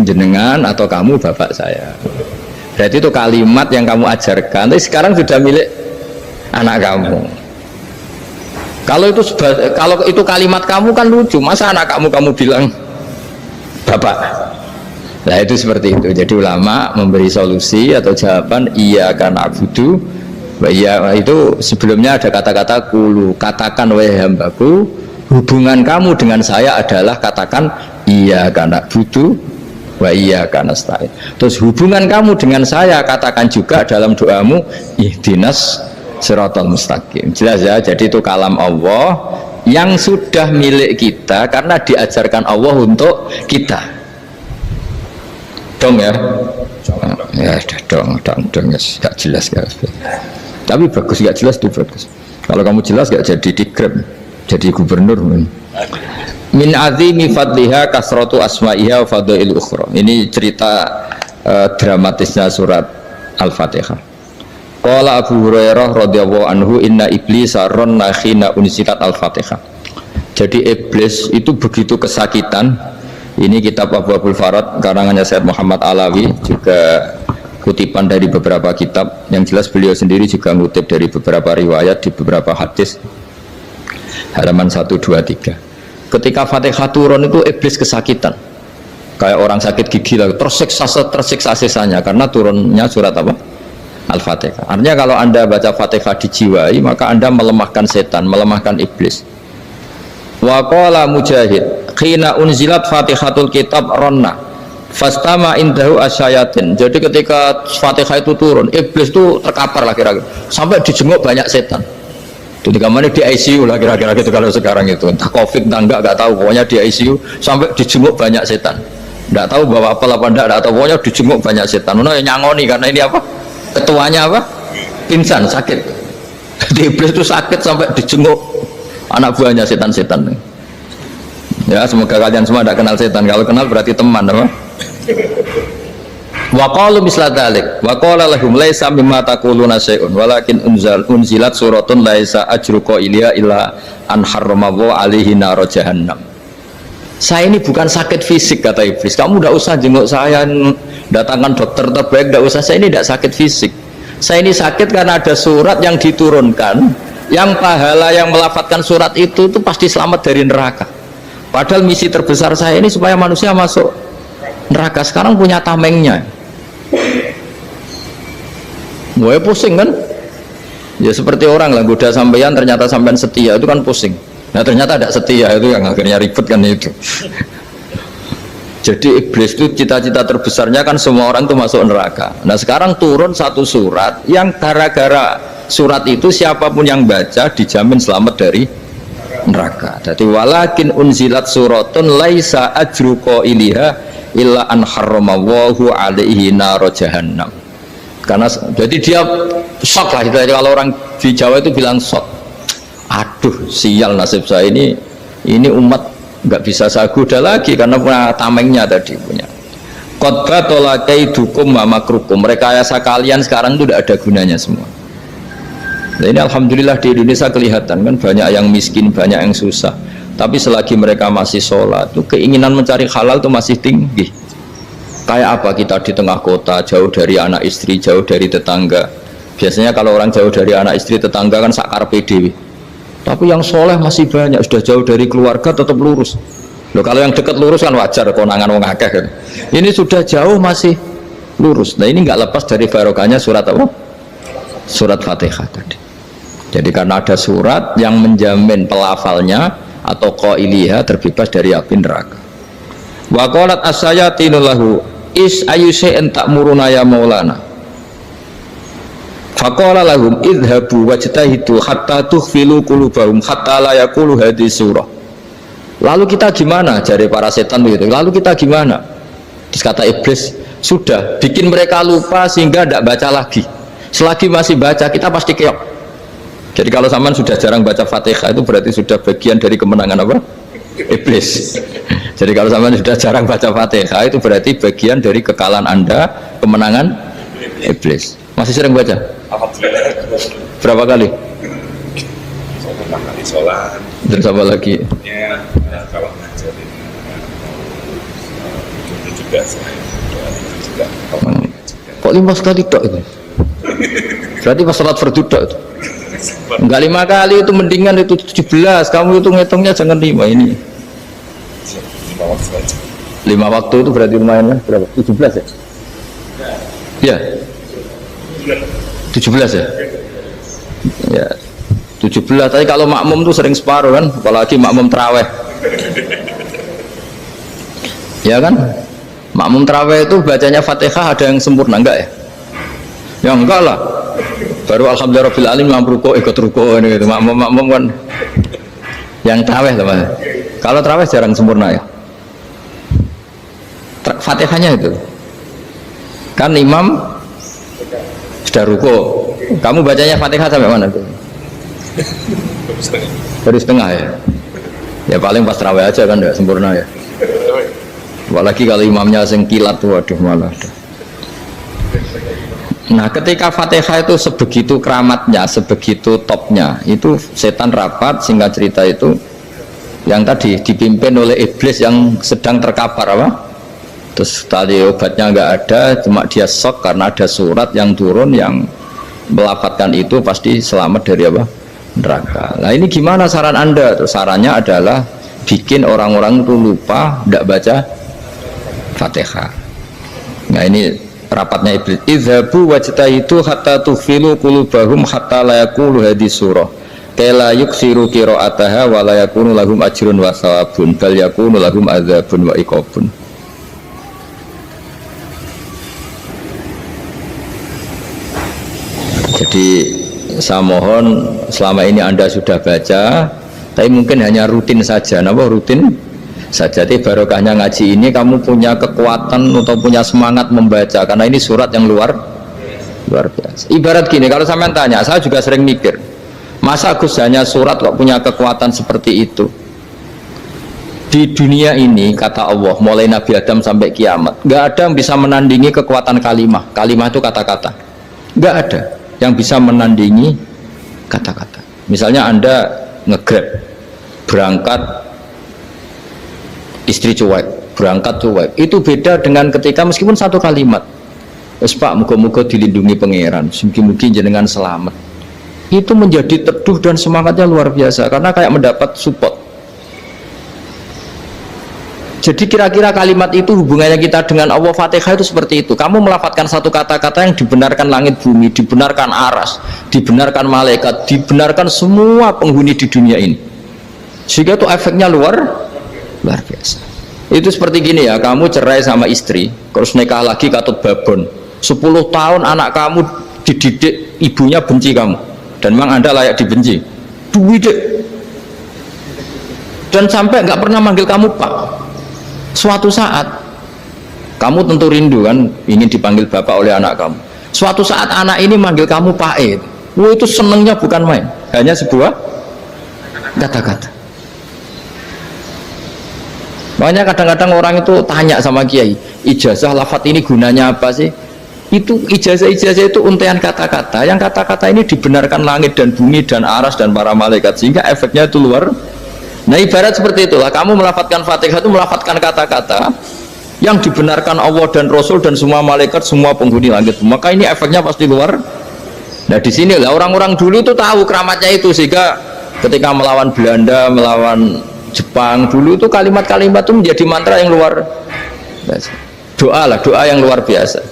jenengan atau kamu bapak saya. Berarti itu kalimat yang kamu ajarkan, tapi sekarang sudah milik anak kamu. Kalau itu kalimat kamu kan lucu, masa anak kamu bilang bapak. Nah itu seperti itu. Jadi ulama memberi solusi atau jawaban iya karena abudu. Iya itu sebelumnya ada kata-kata kulu, katakan wahai hambaku, hubungan kamu dengan saya adalah katakan iya karena abudu wa iya karena nasta'in. Terus hubungan kamu dengan saya katakan juga dalam doamu ihdinas siratal mustaqim. Jelas ya, jadi itu kalam Allah yang sudah milik kita karena diajarkan Allah untuk kita. Dong ya? Ya sudah dong ya, gak jelas ya. Tapi bagus, gak jelas itu bagus. Kalau kamu jelas gak jadi dikrep, jadi gubernur. Min azimi fadliha kasratu asma'iha wa fadail ukhra. Ini cerita dramatisnya surat Al-Fatihah. Qala Abu Hurairah radhiyallahu anhu inna iblisa ranna khina unsilat Al-Fatihah. Jadi iblis itu begitu kesakitan. Ini kitab Abu Abul Farad karangannya Syed Muhammad Alawi, juga kutipan dari beberapa kitab. Yang jelas beliau sendiri juga ngutip dari beberapa riwayat di beberapa hadis. Halaman 123. Ketika Fatihah turun itu iblis kesakitan. Kayak orang sakit gigi lah, tersiksa sisanya karena turunnya surat apa? Al-Fatihah. Artinya kalau Anda baca Fatihah dijiwai, maka Anda melemahkan setan, melemahkan iblis. Wa qala Mujahid, khina unzilat Fatihatul kitab ronna fastama indahu asyayatin. Jadi ketika Fatihah itu turun, iblis itu terkapar lah kira-kira, sampai dijenguk banyak setan. Itu di kamarnya di ICU lah kira-kira gitu kalau sekarang itu. Entah Covid entah enggak tahu, pokoknya di ICU sampai dijenguk banyak setan. Enggak tahu bawa apa enggak tahu, pokoknya dijenguk banyak setan. Nah, nyangoni karena ini apa? Ketuanya apa? Pingsan, sakit. Jadi iblis itu sakit sampai dijenguk anak buahnya setan-setan. Ya, semoga kalian semua tidak kenal setan. Kalau kenal berarti teman, apa? Wa qalu misla dzalik wa qala lahum laisa mimma taquluna syai'un walakin unzilat suratun laisa ajru qailiha illa an harramahu alaihi nar jahannam. Saya ini bukan sakit fisik, kata iblis. Kamu tidak usah jenguk saya, datangkan dokter terbaik, tidak usah. Saya ini tidak sakit fisik. Saya ini sakit karena ada surat yang diturunkan, yang pahala yang melafatkan surat itu pasti selamat dari neraka. Padahal misi terbesar saya ini supaya manusia masuk neraka. Sekarang punya tamengnya. Gue pusing kan? Ya seperti orang lah, goda sampean ternyata sampean setia, itu kan pusing. Nah ternyata tidak setia, itu yang akhirnya ribet kan itu. Jadi iblis itu cita-cita terbesarnya kan semua orang itu masuk neraka. Nah sekarang turun satu surat yang gara-gara surat itu siapapun yang baca dijamin selamat dari neraka. Jadi walakin unzilat suratun laisa ajru qailiha illa an harramahu alaihi nar jahannam. Karena jadi dia shock lah, kalau orang di Jawa itu bilang shock. Aduh sial nasib saya ini umat nggak bisa saya goda lagi karena punya tamengnya tadi punya. Qad tolakaidukum wa makrukum. Rekayasa kalian sekarang itu tidak ada gunanya semua. Nah, ini alhamdulillah di Indonesia kelihatan kan banyak yang miskin, banyak yang susah. Tapi selagi mereka masih sholat, tuh keinginan mencari halal itu masih tinggi. Kayak apa kita di tengah kota, jauh dari anak istri, jauh dari tetangga. Biasanya kalau orang jauh dari anak istri, tetangga kan sakar PDW. Tapi yang soleh masih banyak, sudah jauh dari keluarga tetap lurus. Loh, kalau yang dekat lurus kan wajar konangan wong akeh kan. Ini sudah jauh masih lurus. Nah ini nggak lepas dari barokahnya surat apa? Surat Fatihah tadi. Jadi karena ada surat yang menjamin pelafalnya atau qailiha terbebas dari api neraka. Wa qalat as-sayatinu lahu is ayyusa'in ta'muruna ya maulana. Faqala lahum idhabu wajtahidu hatta tukhfilu qulubahum hatta la yaqulu hadhihi surah. Lalu kita gimana? Jari para setan begitu. Lalu kita gimana? Terus kata iblis, sudah bikin mereka lupa sehingga tidak baca lagi. Selagi masih baca kita pasti keok. Jadi kalau sampean sudah jarang baca Fatihah itu berarti sudah bagian dari kemenangan apa? Iblis. Jadi kalau sampean sudah jarang baca Fatihah itu berarti bagian dari kekalahan Anda, kemenangan iblis. Masih sering baca?
Alhamdulillah.
Berapa kali?
Sama kali sholat.
Dan sama lagi.
Ya, kalau ngajarin itu juga saya juga.
Kok 5 kali tok itu? Berarti pas sholat fardu tok itu. Enggak 5 kali itu mendingan itu 17. Kamu itu ngitungnya jangan 5 ini.
5 waktu aja.
5 waktu itu berarti lumayan kan? Berapa? 17 ya? Ya. 17 ya? Ya. 17. Tapi kalau makmum tuh sering separuh kan, apalagi makmum tarawih. Ya kan? Makmum tarawih itu bacanya Fatihah ada yang sempurna enggak ya? Ya enggak lah. Baru alhamdulillah rabbil alamin ruko ikut ruko ini gitu. Makmum kan yang tarawih teman. Kalau tarawih jarang sempurna ya. Fatihahnya itu. Kan imam sudah ruko. Kamu bacanya Fatihah sampai mana tuh? Baru setengah ya. Ya paling pas tarawih aja kan enggak sempurna ya. Apalagi kalau imamnya sing kilat tuh, waduh malah. Nah ketika Fatihah itu sebegitu keramatnya, sebegitu topnya, itu setan rapat, singkat cerita itu yang tadi dipimpin oleh iblis yang sedang terkapar apa? Terus tadi obatnya nggak ada, cuma dia shock karena ada surat yang turun yang melafatkan itu pasti selamat dari apa? Neraka. Nah ini gimana saran Anda? Terus sarannya adalah bikin orang-orang itu lupa, tidak baca Fatihah. Nah ini rapatnya iblis. Idhabu wajtahidu hatta tukhfilu qulubahum hatta la yaqulu hadhihi surah. Kala yuksiru qira'ataha wa la yakunu lahum ajrun wa thawabun bal yakunu lahum adzabun wa iqabun. Jadi saya mohon selama ini Anda sudah baca, tapi mungkin hanya rutin saja. Napa rutin? Saja barokahnya ngaji ini kamu punya kekuatan atau punya semangat membaca karena ini surat yang luar biasa. Ibarat gini, kalau sampean tanya, saya juga sering mikir, masa Gus hanya surat kok punya kekuatan seperti itu? Di dunia ini kata Allah, mulai Nabi Adam sampai kiamat, nggak ada yang bisa menandingi kekuatan kalimah. Kalimah itu kata-kata, nggak ada yang bisa menandingi kata-kata. Misalnya Anda nge-grab berangkat, istri cuek, berangkat cuek, itu beda dengan ketika meskipun satu kalimat, wes Pak, muga-muga dilindungi pangeran, mungkin jenengan selamat, itu menjadi teduh dan semangatnya luar biasa karena kayak mendapat support. Jadi kira-kira kalimat itu hubungannya kita dengan Allah. Fatihah itu seperti itu. Kamu melafadzkan satu kata-kata yang dibenarkan langit bumi, dibenarkan aras, dibenarkan malaikat, dibenarkan semua penghuni di dunia ini, sehingga itu efeknya luar biasa. Itu seperti gini ya, kamu cerai sama istri, terus nikah lagi katut babon, 10 tahun anak kamu dididik, ibunya benci kamu, dan memang Anda layak dibenci, dan sampai nggak pernah manggil kamu Pak. Suatu saat kamu tentu rindu kan, ingin dipanggil bapak oleh anak kamu. Suatu saat anak ini manggil kamu Pak itu senengnya bukan main, hanya sebuah kata-kata. Makanya kadang-kadang orang itu tanya sama kiai, ijazah lafadz ini gunanya apa sih? Itu ijazah itu untaian kata-kata, yang kata-kata ini dibenarkan langit dan bumi dan aras dan para malaikat, sehingga efeknya itu luar. Nah ibarat seperti itulah, kamu melafadzkan Fatihah itu melafadzkan kata-kata yang dibenarkan Allah dan Rasul dan semua malaikat, semua penghuni langit, maka ini efeknya pasti luar. Nah di sini lah orang-orang dulu itu tahu keramatnya itu, sehingga ketika melawan Belanda, melawan Jepang dulu itu kalimat-kalimat itu menjadi mantra yang luar biasa. Doa yang luar biasa.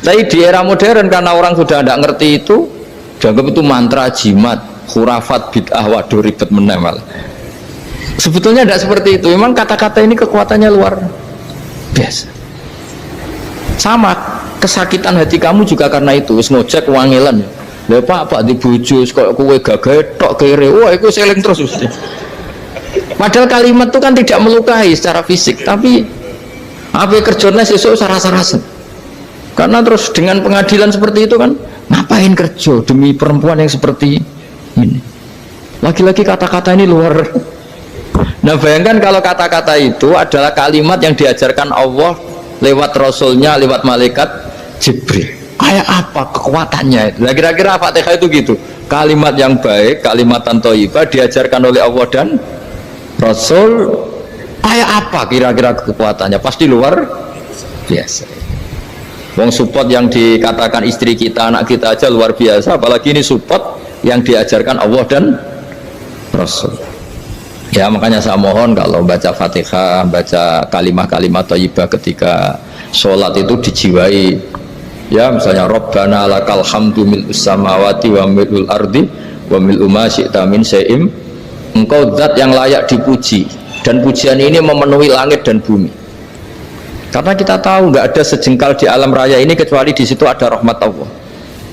Tapi di era modern karena orang sudah tidak ngerti itu, dianggap itu mantra, jimat, khurafat, bid'ah, waduh ribet meneh malah. Sebetulnya tidak seperti itu. Memang kata-kata ini kekuatannya luar biasa. Sama kesakitan hati kamu juga karena itu. Wis ngojek wangilan. Lha Pak di bojo kok kowe gagah tok kere. Wah, iku seling terus mesti. Padahal kalimat itu kan tidak melukai secara fisik, tapi apa kerjanya sesuk sarasa-rasen. Karena terus dengan pengadilan seperti itu kan, ngapain kerja demi perempuan yang seperti ini? Lagi-lagi kata-kata ini luar. Nah bayangkan kalau kata-kata itu adalah kalimat yang diajarkan Allah lewat Rasulnya, lewat malaikat Jibril. Kayak apa kekuatannya itu? Nah, kira-kira Fatihah itu gitu. Kalimat yang baik, kalimatan thayyibah diajarkan oleh Allah dan Rasul, kayak apa kira-kira kekuatannya? Pasti luar biasa. Wong support yang dikatakan istri kita, anak kita aja luar biasa, apalagi ini support yang diajarkan Allah dan Rasul. Ya makanya saya mohon kalau baca Fatihah, baca kalimah-kalimah thayyibah ketika sholat itu dijiwai. Ya misalnya Rabbana lakal hamdu mil'us samawati wa mil'ul ardi wa mil'u ma syi'ta min syai'im. Engkau zat yang layak dipuji, dan pujian ini memenuhi langit dan bumi. Karena kita tahu nggak ada sejengkal di alam raya ini kecuali di situ ada rahmat Allah.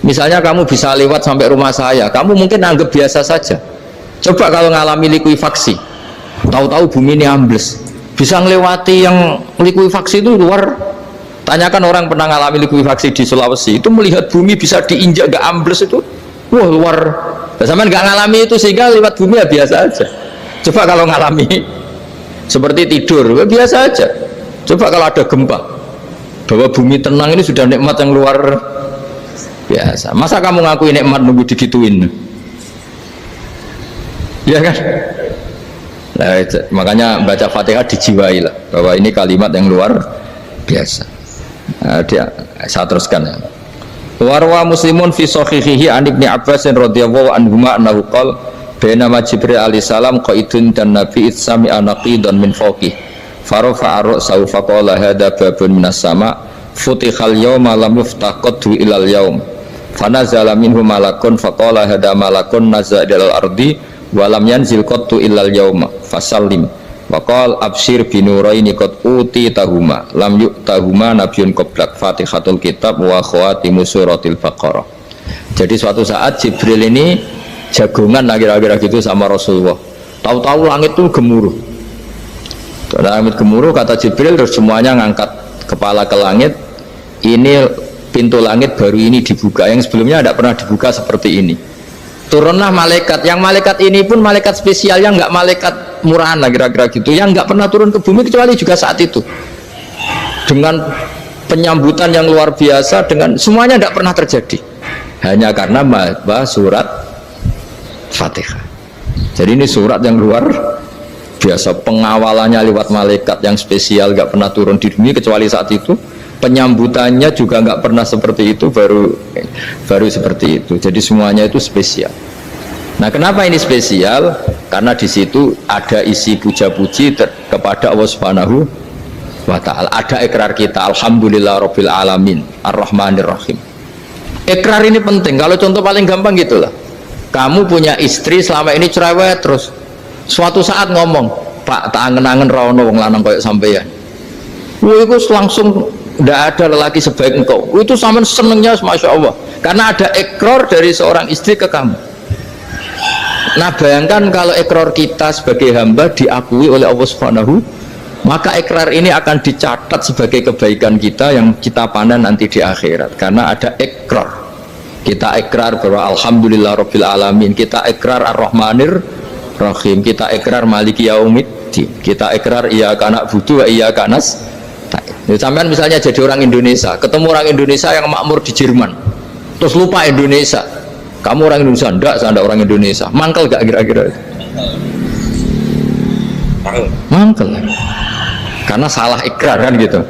Misalnya kamu bisa lewat sampai rumah saya, kamu mungkin anggap biasa saja. Coba kalau ngalami likuifaksi, tahu-tahu bumi ini ambles, bisa ngelewati yang likuifaksi itu luar. Tanyakan orang pernah ngalami likuifaksi di Sulawesi, itu melihat bumi bisa diinjak nggak ambles itu, wah luar. Sama nggak ngalami itu sehingga lewat bumi ya biasa aja. Coba kalau ngalami seperti tidur, ya biasa aja. Coba kalau ada gempa, bahwa bumi tenang ini sudah nikmat yang luar biasa. Masa kamu ngakui nikmat nunggu digituin? Ya kan? Nah, makanya baca Fatihah dijiwai lah, bahwa ini kalimat yang luar biasa. Nah, saya teruskan ya. Warwa Muslimun fi sahihihi an Ibnu Abbas radhiyallahu anhuma annahu qala bainama Jibril alaihi salam qaidun dan Nabi itsami anaqidan min fawqih farafa ra'sahu faqala hadza babun minas sama futihal yawma lam yuftah qaddu ilal yaum fanazala minhu malakun faqala hadza malakun nazala ilal ardi wa lam yanzil qaddu ilal yauma fasallim waqal absyir binuraini qad utitahuma lam yu'tahuma nabiyyun qablak Fatihatul kitab wa khawatimu suratil Baqarah. Jadi suatu saat Jibril ini jagongan kira-kira gitu sama Rasulullah. Tahu-tahu langit itu gemuruh. Langit gemuruh kata Jibril, terus semuanya ngangkat kepala ke langit. Ini pintu langit baru ini dibuka, yang sebelumnya tidak pernah dibuka seperti ini. Turunlah malaikat, yang malaikat ini pun malaikat spesial, yang nggak malaikat murahan lah kira-kira gitu, yang nggak pernah turun ke bumi kecuali juga saat itu, dengan penyambutan yang luar biasa, dengan semuanya tidak pernah terjadi, hanya karena bahas surat Fatihah. Jadi ini surat yang luar biasa, pengawalannya lewat malaikat yang spesial, nggak pernah turun di bumi kecuali saat itu. Penyambutannya juga nggak pernah seperti itu, baru seperti itu. Jadi semuanya itu spesial. Nah, kenapa ini spesial? Karena di situ ada isi puja-puji kepada Allah Subhanahu wa Ta'ala. Ada ikrar kita, alhamdulillah rabbil alamin, ar-rahmanir rahim. Ikrar ini penting. Kalau contoh paling gampang gitulah. Kamu punya istri selama ini cerewet terus. Suatu saat ngomong, Pak, tak angen-angen rawono wong lanang koyo sampeyan. Wah, itu langsung tidak ada lelaki sebaik engkau. Itu sama senengnya, masya Allah, karena ada ikrar dari seorang istri ke kamu. Nah bayangkan kalau ikrar kita sebagai hamba diakui oleh Allah Subhanahu, maka ikrar ini akan dicatat sebagai kebaikan kita yang kita panen nanti di akhirat, karena ada ikrar. Kita ikrar bahwa alhamdulillah rabbil alamin, kita ikrar ar-rahmanir rahim, kita ikrar maliki yaumiddin, kita ikrar iyyaka na'budu wa iyyaka nasta'in. Sampean misalnya jadi orang Indonesia, ketemu orang Indonesia yang makmur di Jerman, terus lupa Indonesia. Kamu orang Indonesia? Enggak, saya enggak orang Indonesia. Mangkel gak kira-kira? Mangkel. Karena salah ikrar kan gitu.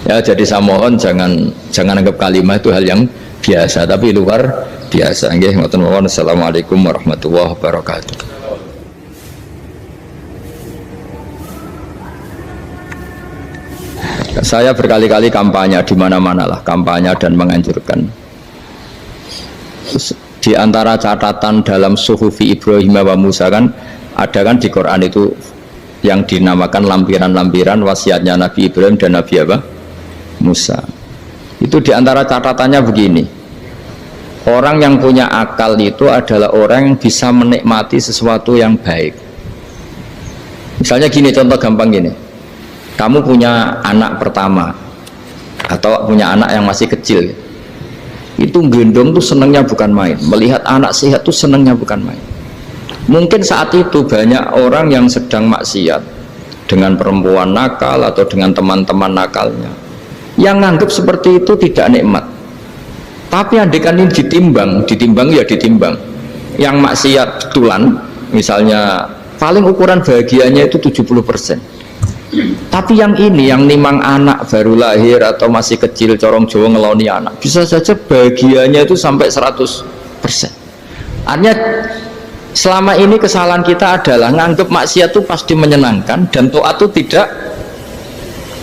Ya, jadi saya mohon jangan anggap kalimat itu hal yang biasa, tapi luar biasa. Nggih, ngoten mawon. Assalamualaikum warahmatullahi wabarakatuh. Saya berkali-kali kampanye di mana-mana lah, kampanye dan menganjurkan. Di antara catatan dalam Suhufi Ibrahim wa Musa kan ada kan di Quran itu yang dinamakan lampiran-lampiran wasiatnya Nabi Ibrahim dan Nabi apa? Musa. Itu di antara catatannya begini. Orang yang punya akal itu adalah orang yang bisa menikmati sesuatu yang baik. Misalnya gini, contoh gampang gini. Kamu punya anak pertama atau punya anak yang masih kecil, itu gendong tuh senangnya bukan main, melihat anak sehat tuh senangnya bukan main. Mungkin saat itu banyak orang yang sedang maksiat dengan perempuan nakal atau dengan teman-teman nakalnya yang nganggap seperti itu tidak nikmat. Tapi andaikan ini ditimbang ya ditimbang. Yang maksiat betulan misalnya paling ukuran bahagianya itu 70%. Tapi yang ini, yang nimang anak baru lahir atau masih kecil, corong Jawa ngeloni anak, bisa saja bahagianya itu sampai 100%. Artinya selama ini kesalahan kita adalah nganggap maksiat itu pasti menyenangkan dan taat itu tidak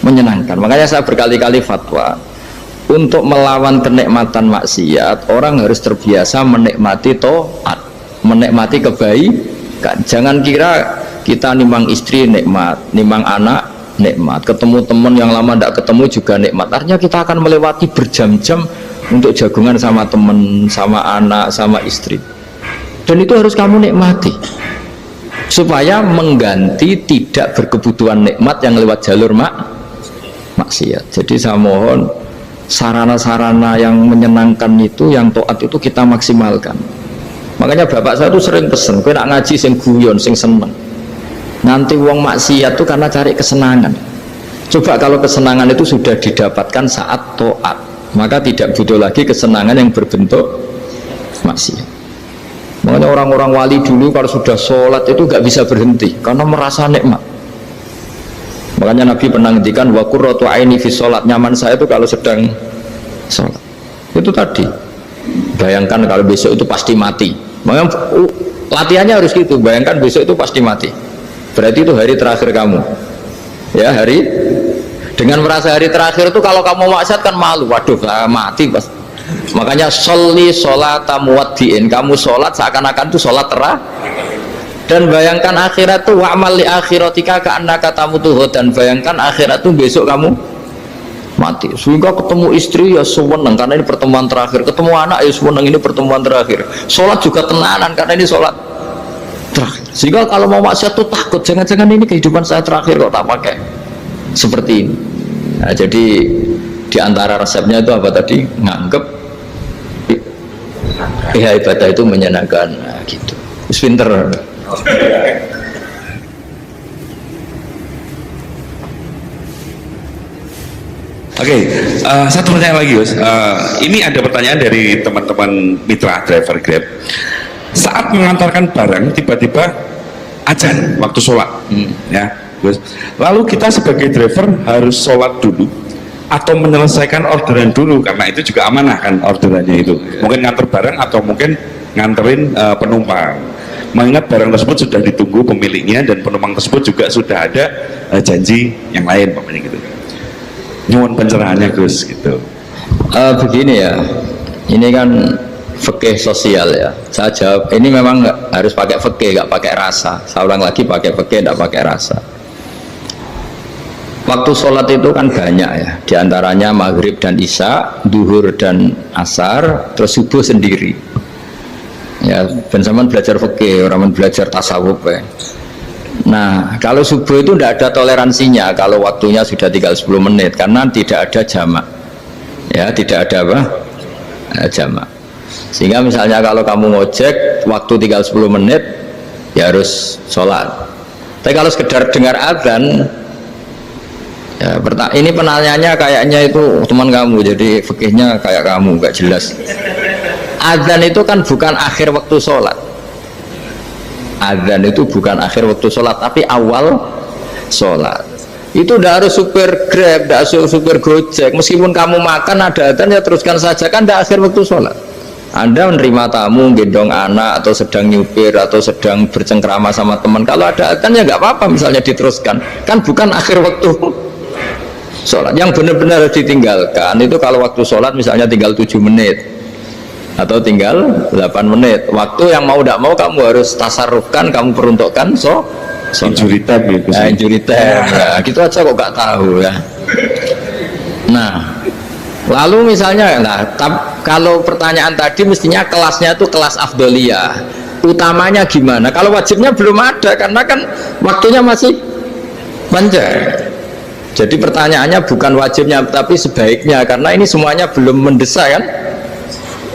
menyenangkan. Makanya saya berkali-kali fatwa, untuk melawan kenikmatan maksiat, orang harus terbiasa menikmati taat, menikmati kebaikan. Jangan kira kita nimang istri nikmat, nimang anak nikmat, ketemu teman yang lama tidak ketemu juga nikmat. Artinya kita akan melewati berjam-jam untuk jagungan sama teman, sama anak, sama istri. Dan itu harus kamu nikmati supaya mengganti tidak berkebutuhan nikmat yang lewat jalur maksiat. Jadi saya mohon sarana-sarana yang menyenangkan itu, yang taat itu kita maksimalkan. Makanya bapak saya tuh sering pesen, kowe nak ngaji sing guyon, sing seneng. Nanti wong maksiat tuh karena cari kesenangan. Coba kalau kesenangan itu sudah didapatkan saat taat, maka tidak butuh lagi kesenangan yang berbentuk maksiat. Makanya orang-orang wali dulu kalau sudah sholat itu gak bisa berhenti karena merasa nikmat. Makanya Nabi pernah ngendikan wa qurratu aini fi sholat, nyaman saya itu kalau sedang sholat. Itu tadi. Bayangkan kalau besok itu pasti mati. Makanya latihannya harus gitu. Bayangkan besok itu pasti mati. Berarti itu hari terakhir kamu. Ya, hari dengan merasa hari terakhir itu kalau kamu maksiat kan malu. Waduh, mati pas. Makanya sholli sholata muwaddiin, kamu sholat seakan-akan itu sholat terakhir. Dan bayangkan akhirat itu wa'mal li akhiratika ka'annaka tamutuhu, dan bayangkan akhirat itu besok kamu mati. Sehingga ketemu istri ya seneng karena ini pertemuan terakhir, ketemu anak ya seneng ini pertemuan terakhir, sholat juga tenanan karena ini sholat terakhir. Sehingga kalau mau maksiat tuh takut, jangan-jangan ini kehidupan saya terakhir kok tak pakai seperti ini. Nah, jadi diantara resepnya itu apa tadi? Nganggep ibadah itu menyenangkan. Nah, gitu. Terus pinter.
Oke, satu pertanyaan lagi, Gus. Ini ada pertanyaan dari teman-teman mitra driver Grab. Saat mengantarkan barang, tiba-tiba azan waktu sholat, ya, Gus. Lalu kita sebagai driver harus sholat dulu atau menyelesaikan orderan dulu, karena itu juga amanah kan orderannya itu. Mungkin nganter barang atau mungkin nganterin penumpang. Mengingat barang tersebut sudah ditunggu pemiliknya dan penumpang tersebut juga sudah ada janji yang lain, pokoknya gitu. Nyuwun pencerahannya, Gus, gitu.
Begini ya, ini kan fikih sosial ya. Saya jawab, ini memang harus pakai fikih, nggak pakai rasa. Saya ulang lagi, pakai fikih, nggak pakai rasa. Waktu sholat itu kan banyak ya, diantaranya maghrib dan isya, duhur dan asar, terus subuh sendiri. Ya, ben sampean belajar fikih, orang belajar tasawuf ya. Nah, kalau subuh itu tidak ada toleransinya kalau waktunya sudah tinggal 10 menit karena tidak ada jamak. Ya, tidak ada apa? Jamak. Sehingga misalnya kalau kamu ngojek waktu tinggal 10 menit ya harus sholat. Tapi kalau sekedar dengar azan ya, ini penanyanya kayaknya itu teman kamu, jadi fikihnya kayak kamu, nggak jelas. Azan itu kan bukan akhir waktu sholat. Azan itu bukan akhir waktu sholat, tapi awal sholat. Itu tidak harus supir Grab, tidak harus supir Gojek. Meskipun kamu makan ada azan ya teruskan saja, kan tidak akhir waktu sholat. Anda menerima tamu, gendong anak, atau sedang nyupir, atau sedang bercengkrama sama teman. Kalau ada azan ya nggak apa-apa, misalnya diteruskan. Kan bukan akhir waktu sholat. Yang benar-benar harus ditinggalkan itu kalau waktu sholat misalnya tinggal 7 menit atau tinggal 8 menit, waktu yang mau tidak mau kamu harus tasarrufkan, kamu peruntukkan sholat.
Injury time ya, Gus.
Nah, injury time ya, gitu aja kok gak tahu ya. Nah, lalu misalnya, kalau pertanyaan tadi mestinya kelasnya itu kelas afdoliyah, utamanya gimana? Kalau wajibnya belum ada karena kan waktunya masih panjang. Jadi pertanyaannya bukan wajibnya tapi sebaiknya, karena ini semuanya belum mendesak kan.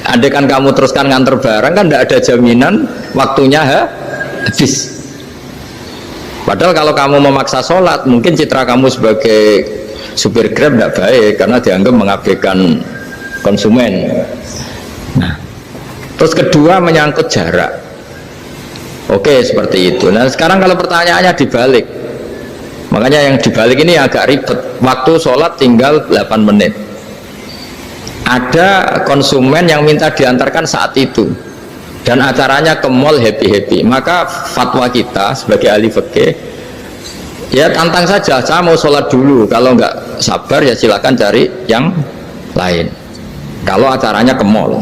Andai kan kamu teruskan nganter barang kan tidak ada jaminan waktunya habis. Padahal kalau kamu memaksa sholat, mungkin citra kamu sebagai supir Grab tidak baik karena dianggap mengabaikan konsumen. Nah, terus kedua menyangkut jarak. Oke, seperti itu. Nah, sekarang kalau pertanyaannya dibalik, makanya yang dibalik ini agak ribet. Waktu sholat tinggal 8 menit. Ada konsumen yang minta diantarkan saat itu dan acaranya ke mall happy-happy, maka fatwa kita sebagai ahli fikih, ya tantang saja, saya mau sholat dulu, kalau nggak sabar ya silakan cari yang lain kalau acaranya ke mall.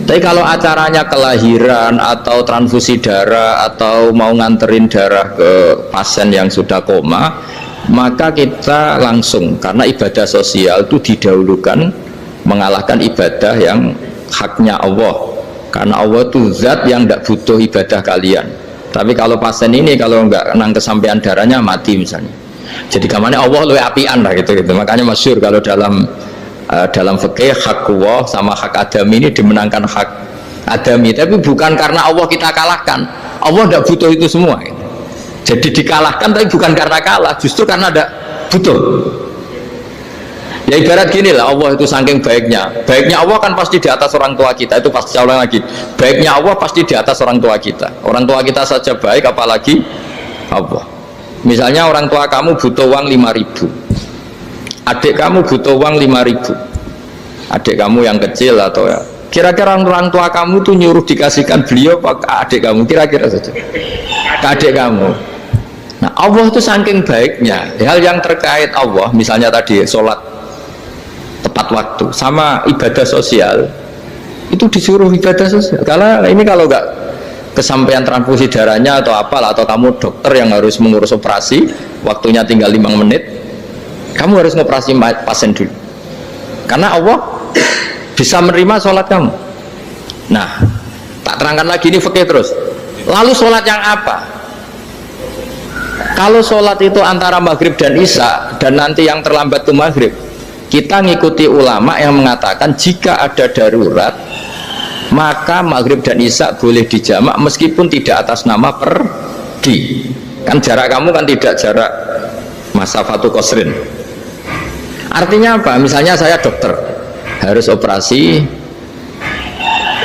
Tapi kalau acaranya kelahiran atau transfusi darah atau mau nganterin darah ke pasien yang sudah koma, maka kita langsung, karena ibadah sosial itu didahulukan mengalahkan ibadah yang haknya Allah. Karena Allah itu zat yang tidak butuh ibadah kalian. Tapi kalau pasien ini kalau nggak nang kesampaian darahnya mati misalnya. Jadi kamarnya Allah lebih apian lah gitu. Makanya masyhur kalau dalam fikih hak Allah sama hak adami ini dimenangkan hak adami. Tapi bukan karena Allah kita kalahkan. Allah tidak butuh itu semua. Jadi dikalahkan tapi bukan karena kalah, justru karena tidak butuh. Ya ibarat gini lah, Allah itu saking baiknya Allah kan pasti di atas orang tua kita, itu pasti saya ulang lagi, baiknya Allah pasti di atas orang tua kita saja baik, apalagi Allah. Misalnya orang tua kamu butuh uang 5.000, adik kamu butuh uang 5.000, adik kamu yang kecil atau ya, kira-kira orang tua kamu tuh nyuruh dikasihkan beliau ke adik kamu, kira-kira saja ke adik kamu. Nah Allah itu saking baiknya, hal yang terkait Allah misalnya tadi sholat tepat waktu sama ibadah sosial itu disuruh ibadah sosial. Karena ini kalau nggak kesampaian transfusi darahnya atau apalah, atau kamu dokter yang harus mengurus operasi waktunya tinggal 5 menit, kamu harus ngoperasi pasien dulu karena Allah bisa menerima sholat kamu. Nah tak terangkan lagi, ini fikih terus. Lalu sholat yang apa? Kalau sholat itu antara maghrib dan isya dan nanti yang terlambat itu maghrib, kita ngikuti ulama yang mengatakan jika ada darurat maka maghrib dan isya boleh dijamak meskipun tidak atas nama pergi. Kan jarak kamu kan tidak jarak masafatu qasrin. Artinya apa? Misalnya saya dokter harus operasi,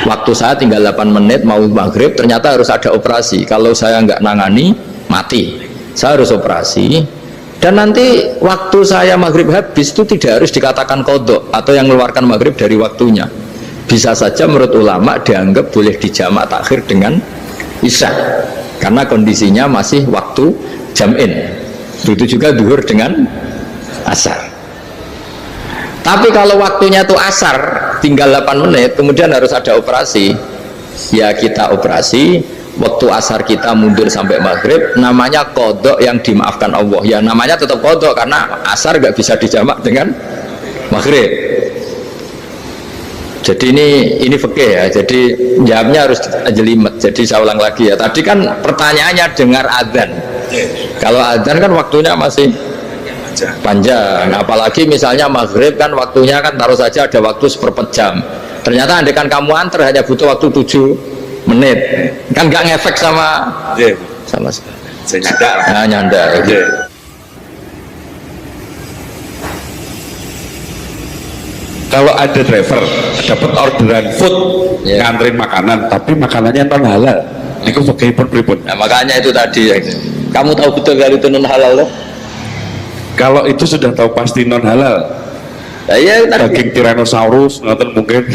waktu saya tinggal 8 menit mau maghrib, ternyata harus ada operasi. Kalau saya nggak nangani mati, saya harus operasi. Dan nanti waktu saya maghrib habis itu tidak harus dikatakan qadha atau yang mengeluarkan maghrib dari waktunya. Bisa saja menurut ulama dianggap boleh dijamak takhir dengan isya karena kondisinya masih waktu jam'in. Begitu juga duhur dengan asar. Tapi kalau waktunya itu asar tinggal 8 menit kemudian harus ada operasi, ya kita operasi. Waktu asar kita mundur sampai maghrib, namanya qadha yang dimaafkan Allah. Ya namanya tetap qadha karena asar nggak bisa dijamak dengan maghrib. Jadi ini fikih ya. Jadi jawabnya harus jelimet. Jadi saya ulang lagi ya. Tadi kan pertanyaannya dengar adzan. Kalau adzan kan waktunya masih panjang. Apalagi misalnya maghrib kan waktunya kan taruh saja ada waktu 1/4 jam. Ternyata andaikan kamu antar hanya butuh waktu 7 menit, kan nggak ngefek sama
saya nyanda.
Nah, nyanda. Okay.
Kalau ada driver dapat orderan food nganterin makanan tapi makanannya non halal, itu bagaimana pripun?
Nah, makanya itu tadi kamu tahu betul kalau itu non halal loh.
Kalau itu sudah tahu pasti non halal,
ya,
daging Tyrannosaurus nonton mungkin.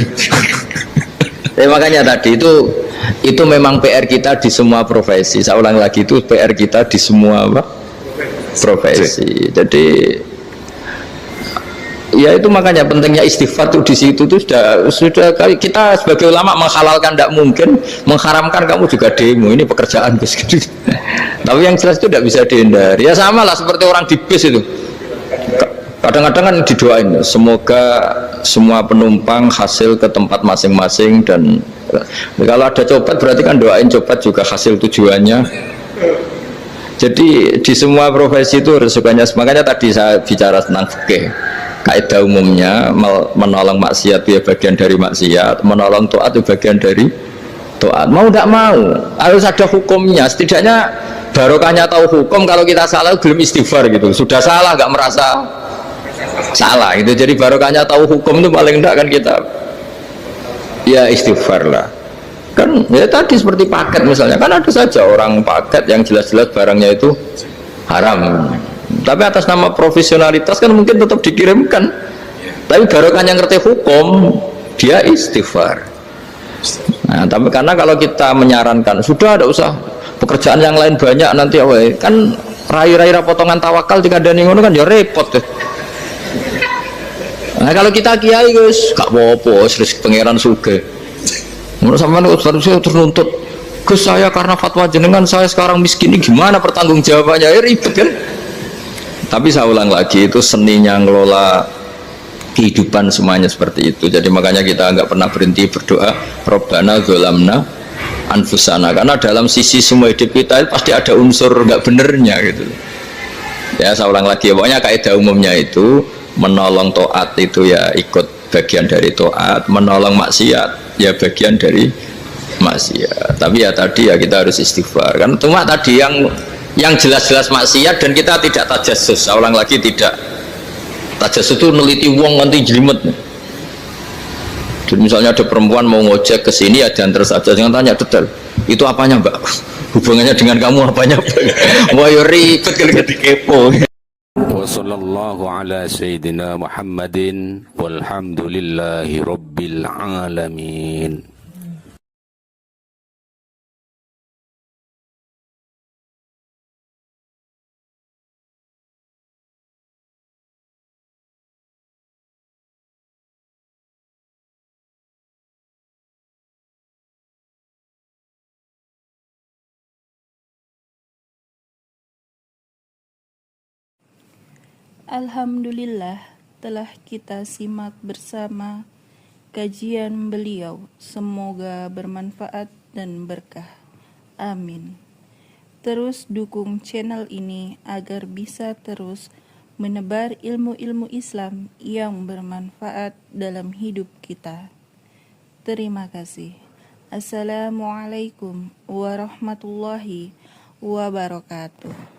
Ya, makanya tadi itu memang PR kita di semua profesi. Saya ulang lagi, itu PR kita di semua profesi. Jadi Ya itu makanya pentingnya istighfar tuh di situ tuh sudah kita sebagai ulama menghalalkan tidak mungkin, mengharamkan kamu juga demo, ini pekerjaan Gus. Tapi yang jelas itu tidak bisa dihindari. Ya sama lah seperti orang di bis itu. Kadang-kadang kan didoain semoga semua penumpang hasil ke tempat masing-masing, dan kalau ada cobat berarti kan doain cobat juga hasil tujuannya. Jadi di semua profesi itu resikonya. Makanya tadi saya bicara tentang fikih. Kaidah umumnya menolong maksiat itu ya bagian dari maksiat, menolong taat itu bagian dari taat. Mau tidak mau harus ada hukumnya. Setidaknya barokahnya tahu hukum. Kalau kita salah belum istighfar gitu, sudah salah nggak merasa salah itu. Jadi barokahnya tahu hukum itu paling tidak kan kita ya istighfar lah. Kan ya tadi seperti paket misalnya, kan ada saja orang paket yang jelas-jelas barangnya itu haram, tapi atas nama profesionalitas kan mungkin tetap dikirimkan, tapi barokahnya ngerti hukum dia istighfar. Nah tapi karena kalau kita menyarankan sudah ada usah pekerjaan yang lain banyak nanti kan rai-rai potongan tawakal jika ada ngono kan ya repot deh. Nah kalau kita kiai guys gak apa-apa serius pangeran suge. Menurut sampean saya terus nuntut Gus, saya karena fatwa jenengan saya sekarang miskin, ini gimana pertanggung jawabannya? Ya ribet kan. Tapi saya ulang lagi, itu seninya ngelola kehidupan semuanya seperti itu. Jadi makanya kita nggak pernah berhenti berdoa Rabbana dzolamna anfusana, karena dalam sisi semua hidup kita pasti ada unsur nggak benernya gitu. Ya saya ulang lagi, pokoknya kaidah umumnya itu menolong taat itu ya ikut bagian dari taat, menolong maksiat ya bagian dari maksiat. Tapi ya tadi ya kita harus istighfar kan. Cuma tadi yang jelas-jelas maksiat dan kita tidak tajassus. Saya ulang lagi, tidak tajassus itu neliti wong nanti jelimet. Jadi misalnya ada perempuan mau ngojek ke sini ya diantar saja, jangan tanya detail itu apanya mbak, hubungannya dengan kamu apanya. Wah ya ribet kalau jadi kepo.
Wassallallahu ala sayyidina Muhammadin walhamdulillahi rabbil alamin.
Alhamdulillah, telah kita simak bersama kajian beliau. Semoga bermanfaat dan berkah. Amin. Terus dukung channel ini agar bisa terus menebar ilmu-ilmu Islam yang bermanfaat dalam hidup kita. Terima kasih. Assalamualaikum warahmatullahi wabarakatuh.